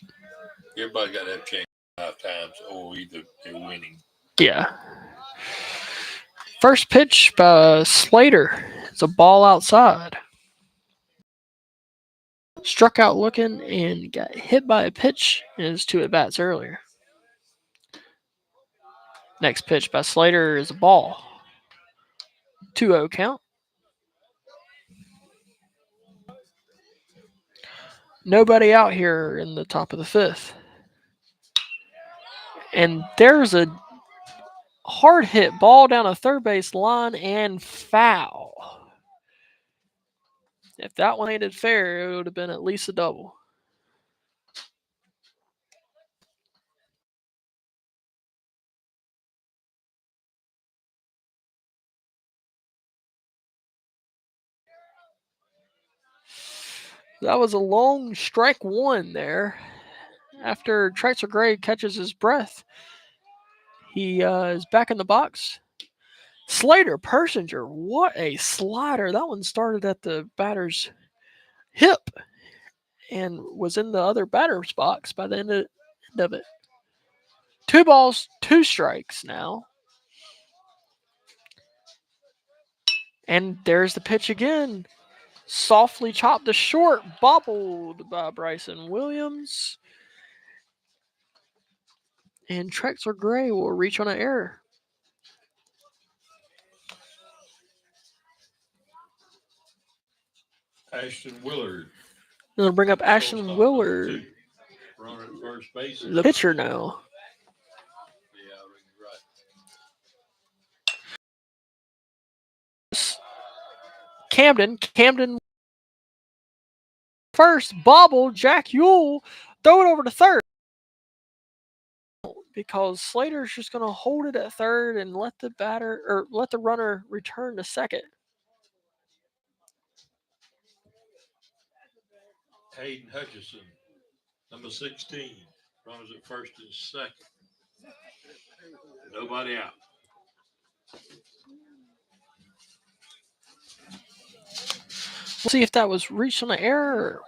Everybody got to have changed 5 times, or either they're winning. Yeah. First pitch by Slater. It's a ball outside. Struck out looking and got hit by a pitch in his 2 at-bats earlier. Next pitch by Slater is a ball. 2-0 count. Nobody out here in the top of the fifth. And there's a hard hit ball down a third base line and foul. If that one landed fair, it would have been at least a double. That was a long strike 1 there. After Trexler Gray catches his breath, he is back in the box. Slater Persinger, what a slider. That one started at the batter's hip and was in the other batter's box by the end of it. 2 balls, 2 strikes now. And there's the pitch again. Softly chopped to short, bobbled by Bryson Williams. And Trexler Gray will reach on an error. Ashton Willard. They'll bring up Ashton Willard, Runner at first base. the pitcher now. Yeah, right. Camden first, bobble, Jack Ewell, throw it over to third. Because Slater's just going to hold it at third and let the runner return to second. Hayden Hutchison, number 16, runners at first and second. Nobody out. We'll see if that was reached on an error.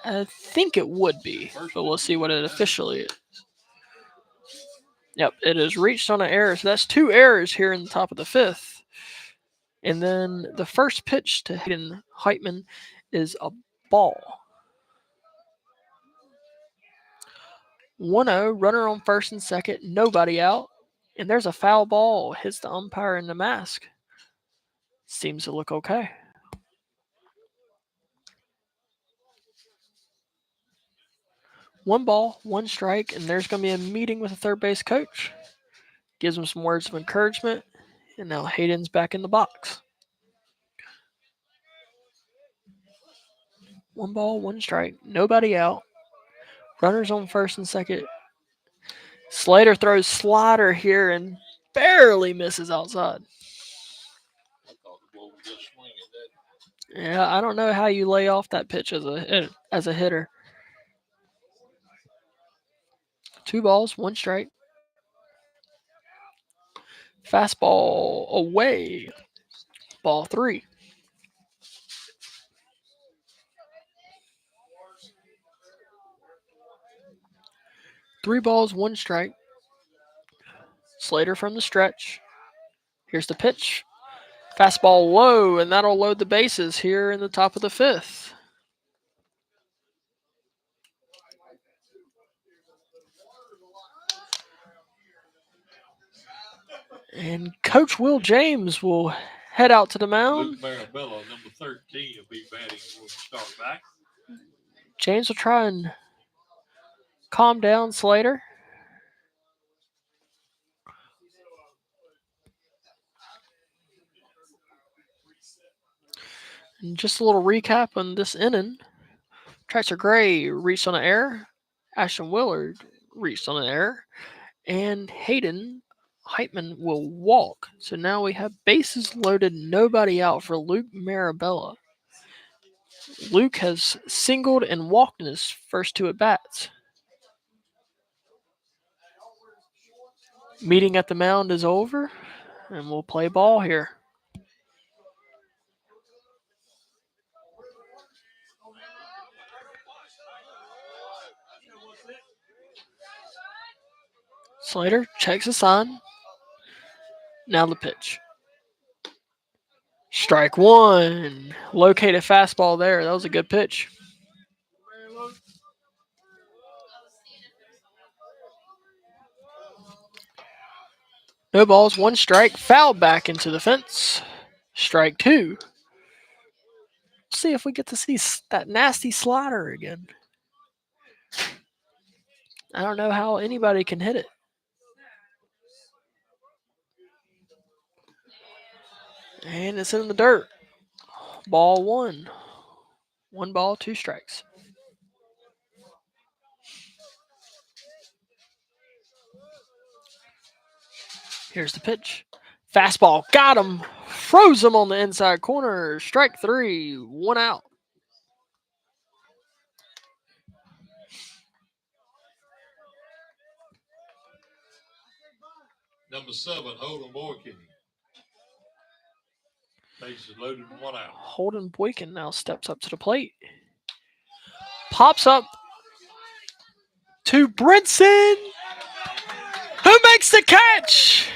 I think it would be, but we'll see what it officially is. Yep, it is reached on an error. So that's 2 errors here in the top of the fifth. And then the first pitch to Hayden Heitman is a ball. 1-0, runner on first and second, nobody out. And there's a foul ball, hits the umpire in the mask. Seems to look okay. One ball, 1 strike, and there's going to be a meeting with the third base coach. Gives him some words of encouragement, and now Hayden's back in the box. 1 ball, 1 strike, nobody out. Runners on first and second. Slater throws slider here and barely misses outside. I thought the ball was just swinging. Yeah, I don't know how you lay off that pitch as a hitter. 2 balls, 1 strike. Fastball away. Ball 3. Three balls, 1 strike. Slater from the stretch. Here's the pitch. Fastball low, and that'll load the bases here in the top of the fifth. And Coach Will James will head out to the mound. Luke Marabella, number 13, will be batting when we start back. James will try and calm down Slater. And just a little recap on this inning. Traxler Gray reached on an error. Ashton Willard reached on an error. And Hayden Heitman will walk. So now we have bases loaded, nobody out for Luke Marabella. Luke has singled and walked in his first two at bats. Meeting at the mound is over, and we'll play ball here. Slater checks the sign. Now the pitch. Strike one. Located fastball there. That was a good pitch. No balls, one strike. Foul back into the fence. Strike two. See if we get to see that nasty slider again. I don't know how anybody can hit it. And it's in the dirt. Ball one. One ball, two strikes. Here's the pitch. Fastball. Got him. Froze him on the inside corner. Strike three. One out. Number 7, Holden Boykin. Bases loaded, one out. Holden Boykin now steps up to the plate. Pops up to Brinson, who makes the catch.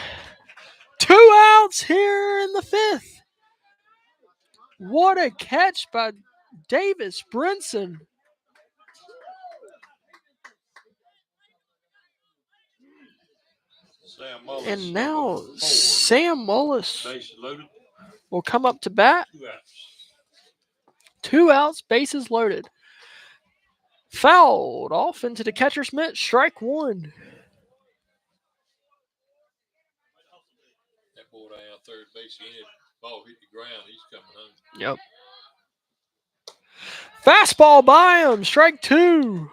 2 outs here in the 5th. What a catch by Davis Brinson. And now Sam Mullis will come up to bat. 2 outs, bases loaded. Fouled off into the catcher's mitt. Strike one. That boy down third base, ball hit the ground. He's coming home. Yep. Fastball by him. Strike two.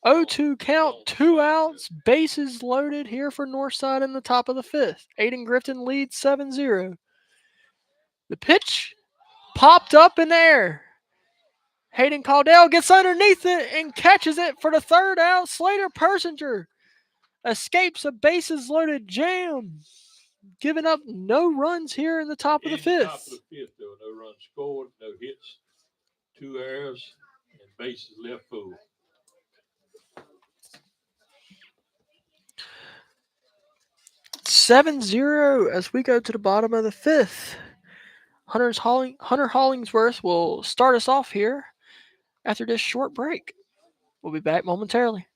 0-2 count, 2 outs, bases loaded here for Northside in the top of the 5th. Ayden-Grifton leads 7-0. The pitch popped up in the air. Hayden Caldell gets underneath it and catches it for the 3rd out. Slater Persinger escapes a bases loaded jam, giving up no runs here in the top of the 5th. Top of the 5th, there were no runs scored, no hits, 2 errors, and bases left full. 7-0 as we go to the bottom of the 5th. Hunter Hollingsworth will start us off here after this short break. We'll be back momentarily.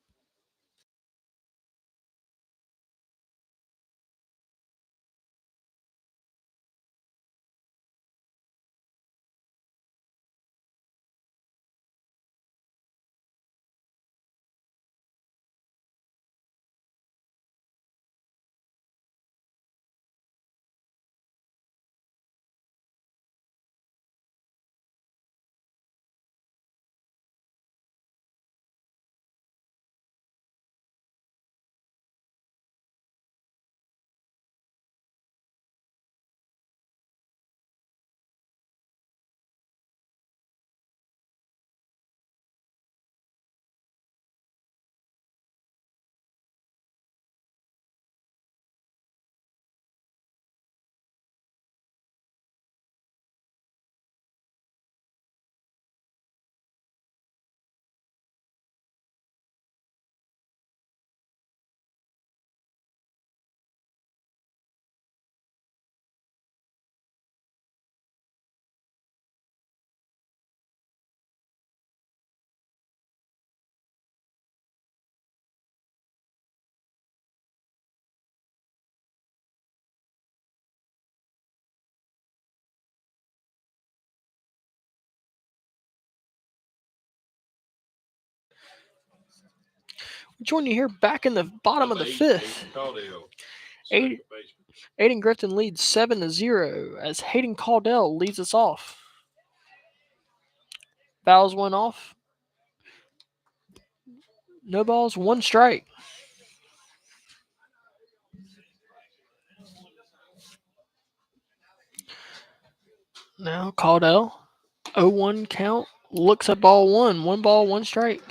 Join you here back in the bottom of the 5th. Ayden-Grifton leads 7-0 as Hayden Caldell leads us off. Fouls one off. No balls, one strike. Now Caudell, 0-1 count. Looks at ball one. One ball, one strike.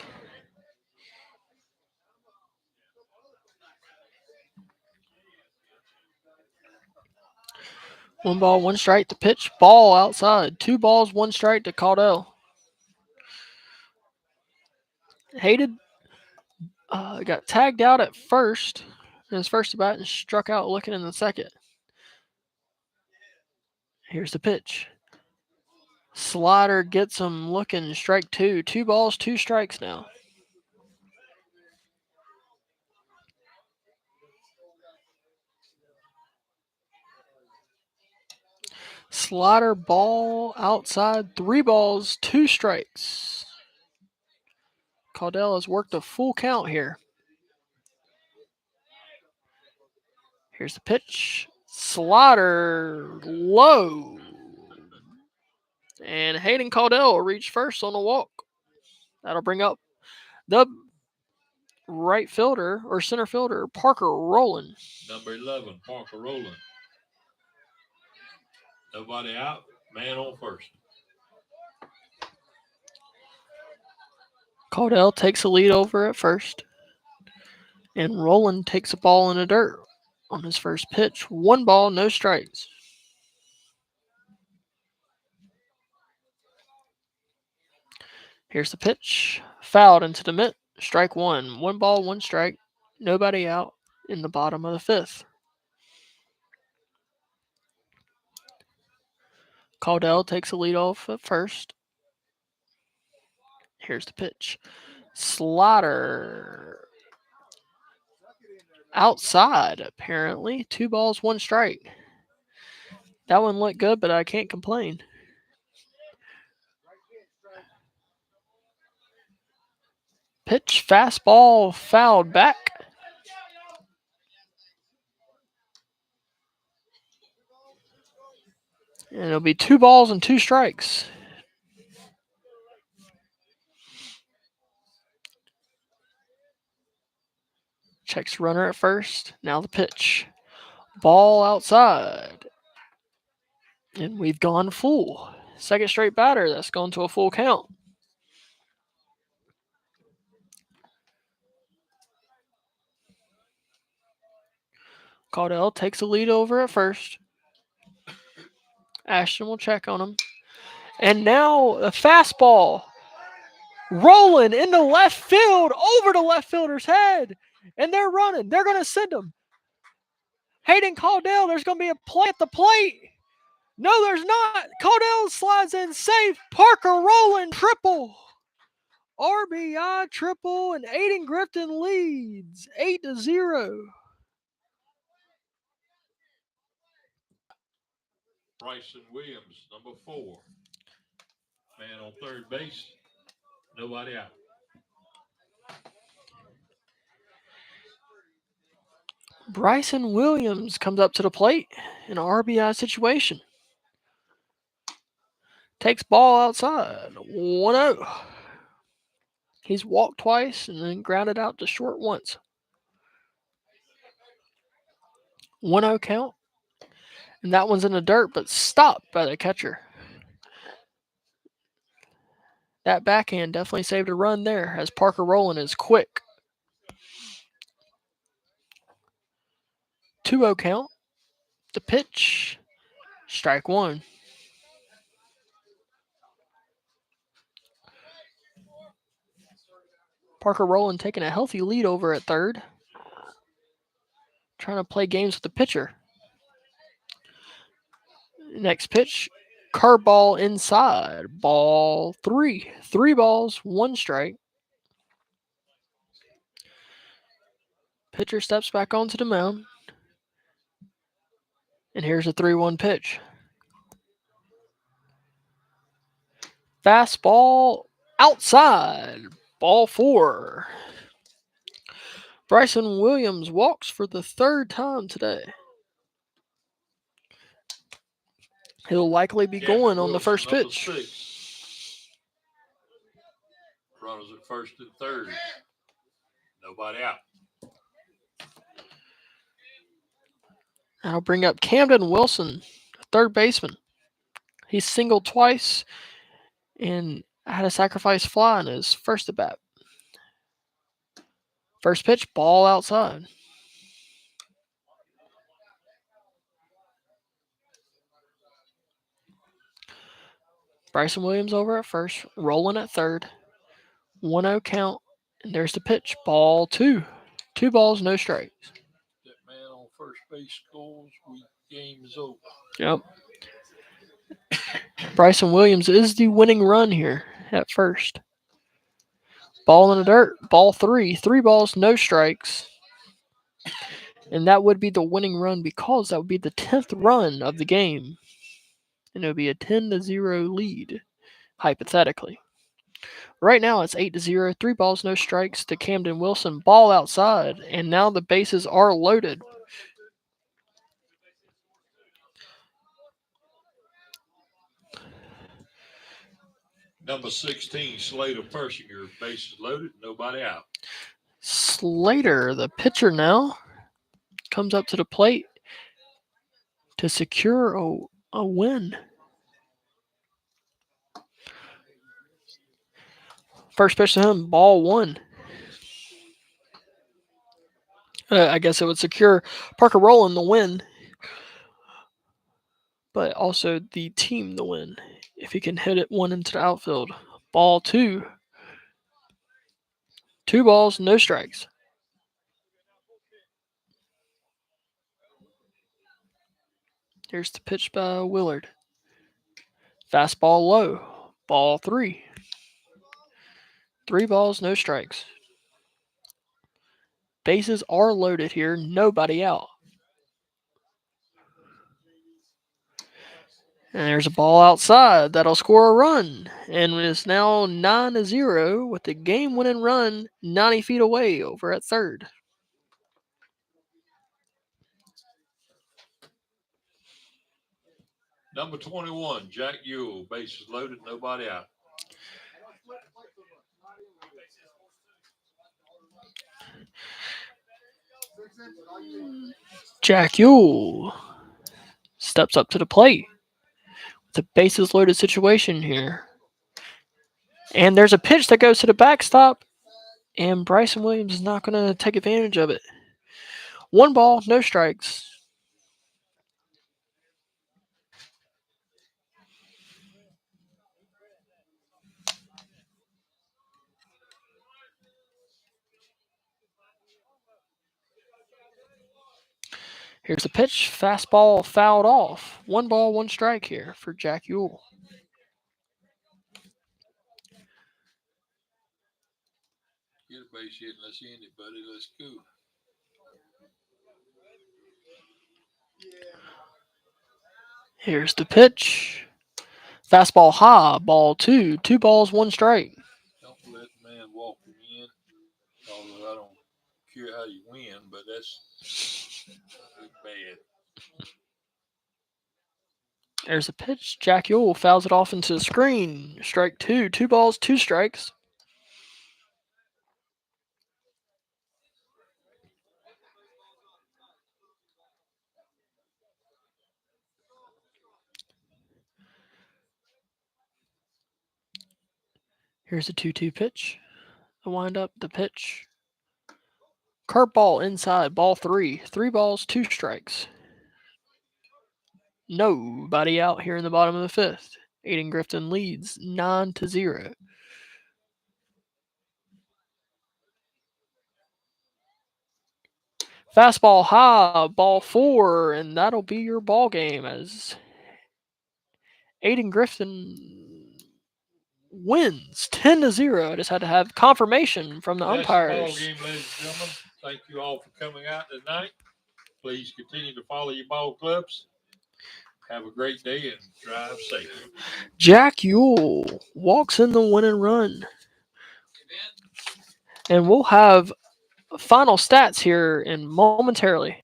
One ball, one strike to pitch. Ball outside. 2 balls, one strike to Caudell. Hayden got tagged out at first in his first at bat and struck out looking in the second. Here's the pitch. Slider gets him looking. Strike 2. 2 balls, 2 strikes now. Slider ball outside. 3 balls, 2 strikes. Caudell has worked a full count here. Here's the pitch. Slider low. And Hayden Caudell will reach first on the walk. That'll bring up the right fielder or center fielder, Parker Rowland. Number 11, Parker Rowland. Nobody out. Man on first. Caudell takes a lead over at first. And Rowland takes a ball in the dirt on his first pitch. 1 ball, no strikes. Here's the pitch. Fouled into the mitt. Strike 1. 1 ball, 1 strike. Nobody out in the bottom of the 5th. Caudell takes a lead off at first. Here's the pitch. Slider outside, apparently. 2 balls, 1 strike. That one looked good, but I can't complain. Pitch, fastball, fouled back. And it'll be 2 balls and 2 strikes. Checks runner at first. Now the pitch. Ball outside. And we've gone full. Second straight batter that's gone to a full count. Caudell takes a lead over at first. Ashton will check on him. And now a fastball. Rolling into left field, over the left fielder's head. And they're running. They're going to send him. Hayden Caudell, there's going to be a play at the plate. No, there's not. Caudell slides in safe. Parker Rowland triple. RBI triple, and Ayden-Grifton leads 8-0. Bryson Williams, number 4. Man on third base. Nobody out. Bryson Williams comes up to the plate in an RBI situation. Takes ball outside. 1-0. He's walked twice and then grounded out to short once. 1-0 count. And that one's in the dirt, but stopped by the catcher. That backhand definitely saved a run there, as Parker Rowland is quick. 2-0 count. The pitch. Strike 1. Parker Rowland taking a healthy lead over at third. Trying to play games with the pitcher. Next pitch. Curveball inside. Ball 3. 3 balls, 1 strike. Pitcher steps back onto the mound. And here's a 3-1 pitch. Fastball outside. Ball 4. Bryson Williams walks for the 3rd time today. He'll likely be going on the first pitch. 6. Runners at first and third. Nobody out. I'll bring up Camden Wilson, third baseman. He singled twice and had a sacrifice fly in his first at bat. First pitch, ball outside. Bryson Williams over at first, rolling at third. 1-0 count, and there's the pitch. Ball two. 2 balls, no strikes. That man on first base scores, game is over. Yep. Bryson Williams is the winning run here at first. Ball in the dirt. Ball 3. 3 balls, no strikes. And that would be the winning run because that would be the 10th run of the game. And it would be a 10-0 lead, hypothetically. Right now it's 8-0. 3 balls, no strikes to Camden Wilson. Ball outside. And now the bases are loaded. Number 16, Slater Persinger, bases loaded, nobody out. Slater, the pitcher now, comes up to the plate to secure a win. First pitch to him, ball 1. I guess it would secure Parker Rowland the win, but also the team the win if he can hit it 1 into the outfield. Ball 2. 2 balls, no strikes. Here's the pitch by Willard. Fastball low. Ball 3. 3 balls, no strikes. Bases are loaded here. Nobody out. And there's a ball outside that'll score a run. And it's now 9-0 with the game-winning run 90 feet away over at third. Number 21, Jack Ewell, bases loaded, nobody out. Jack Ewell steps up to the plate. It's a bases loaded situation here. And there's a pitch that goes to the backstop, and Bryson Williams is not going to take advantage of it. 1 ball, no strikes. Here's the pitch. Fastball fouled off. 1 ball, 1 strike here for Jack Ewell. Get a base hit and let's end it, buddy. Let's go. Here's the pitch. Fastball high, ball 2. 2 balls, 1 strike. Don't let the man walk him in. Although I don't care how you win, but that's bad. There's a pitch. Jack Ewell fouls it off into the screen. Strike 2. 2 balls, 2 strikes. Here's a 2-2 pitch. The windup, the pitch. Curveball inside, ball 3. 3 balls, 2 strikes. Nobody out here in the bottom of the 5th. Ayden-Grifton leads 9-0. Fastball high, ball 4, and that'll be your ball game as Ayden-Grifton wins 10-0. I just had to have confirmation from the umpires. That's the ball game, ladies and gentlemen. Thank you all for coming out tonight. Please continue to follow your ball clubs. Have a great day and drive safe. Jack Ewell walks in the winning run. And we'll have final stats here in momentarily.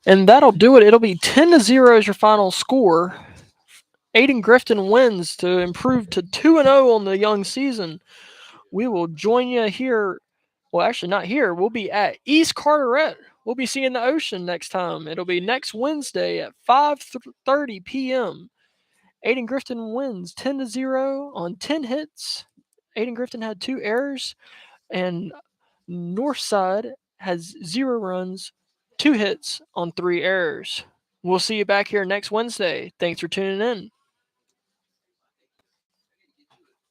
And that'll do it. It'll be 10-0 as your final score. Ayden-Grifton wins to improve to 2-0 on the young season. We will join you here. Well, actually, not here. We'll be at East Carteret. We'll be seeing the ocean next time. It'll be next Wednesday at 5:30 p.m. Ayden-Grifton wins 10-0 on 10 hits. Ayden-Grifton had 2 errors, and Northside has 0 runs, 2 hits on 3 errors. We'll see you back here next Wednesday. Thanks for tuning in.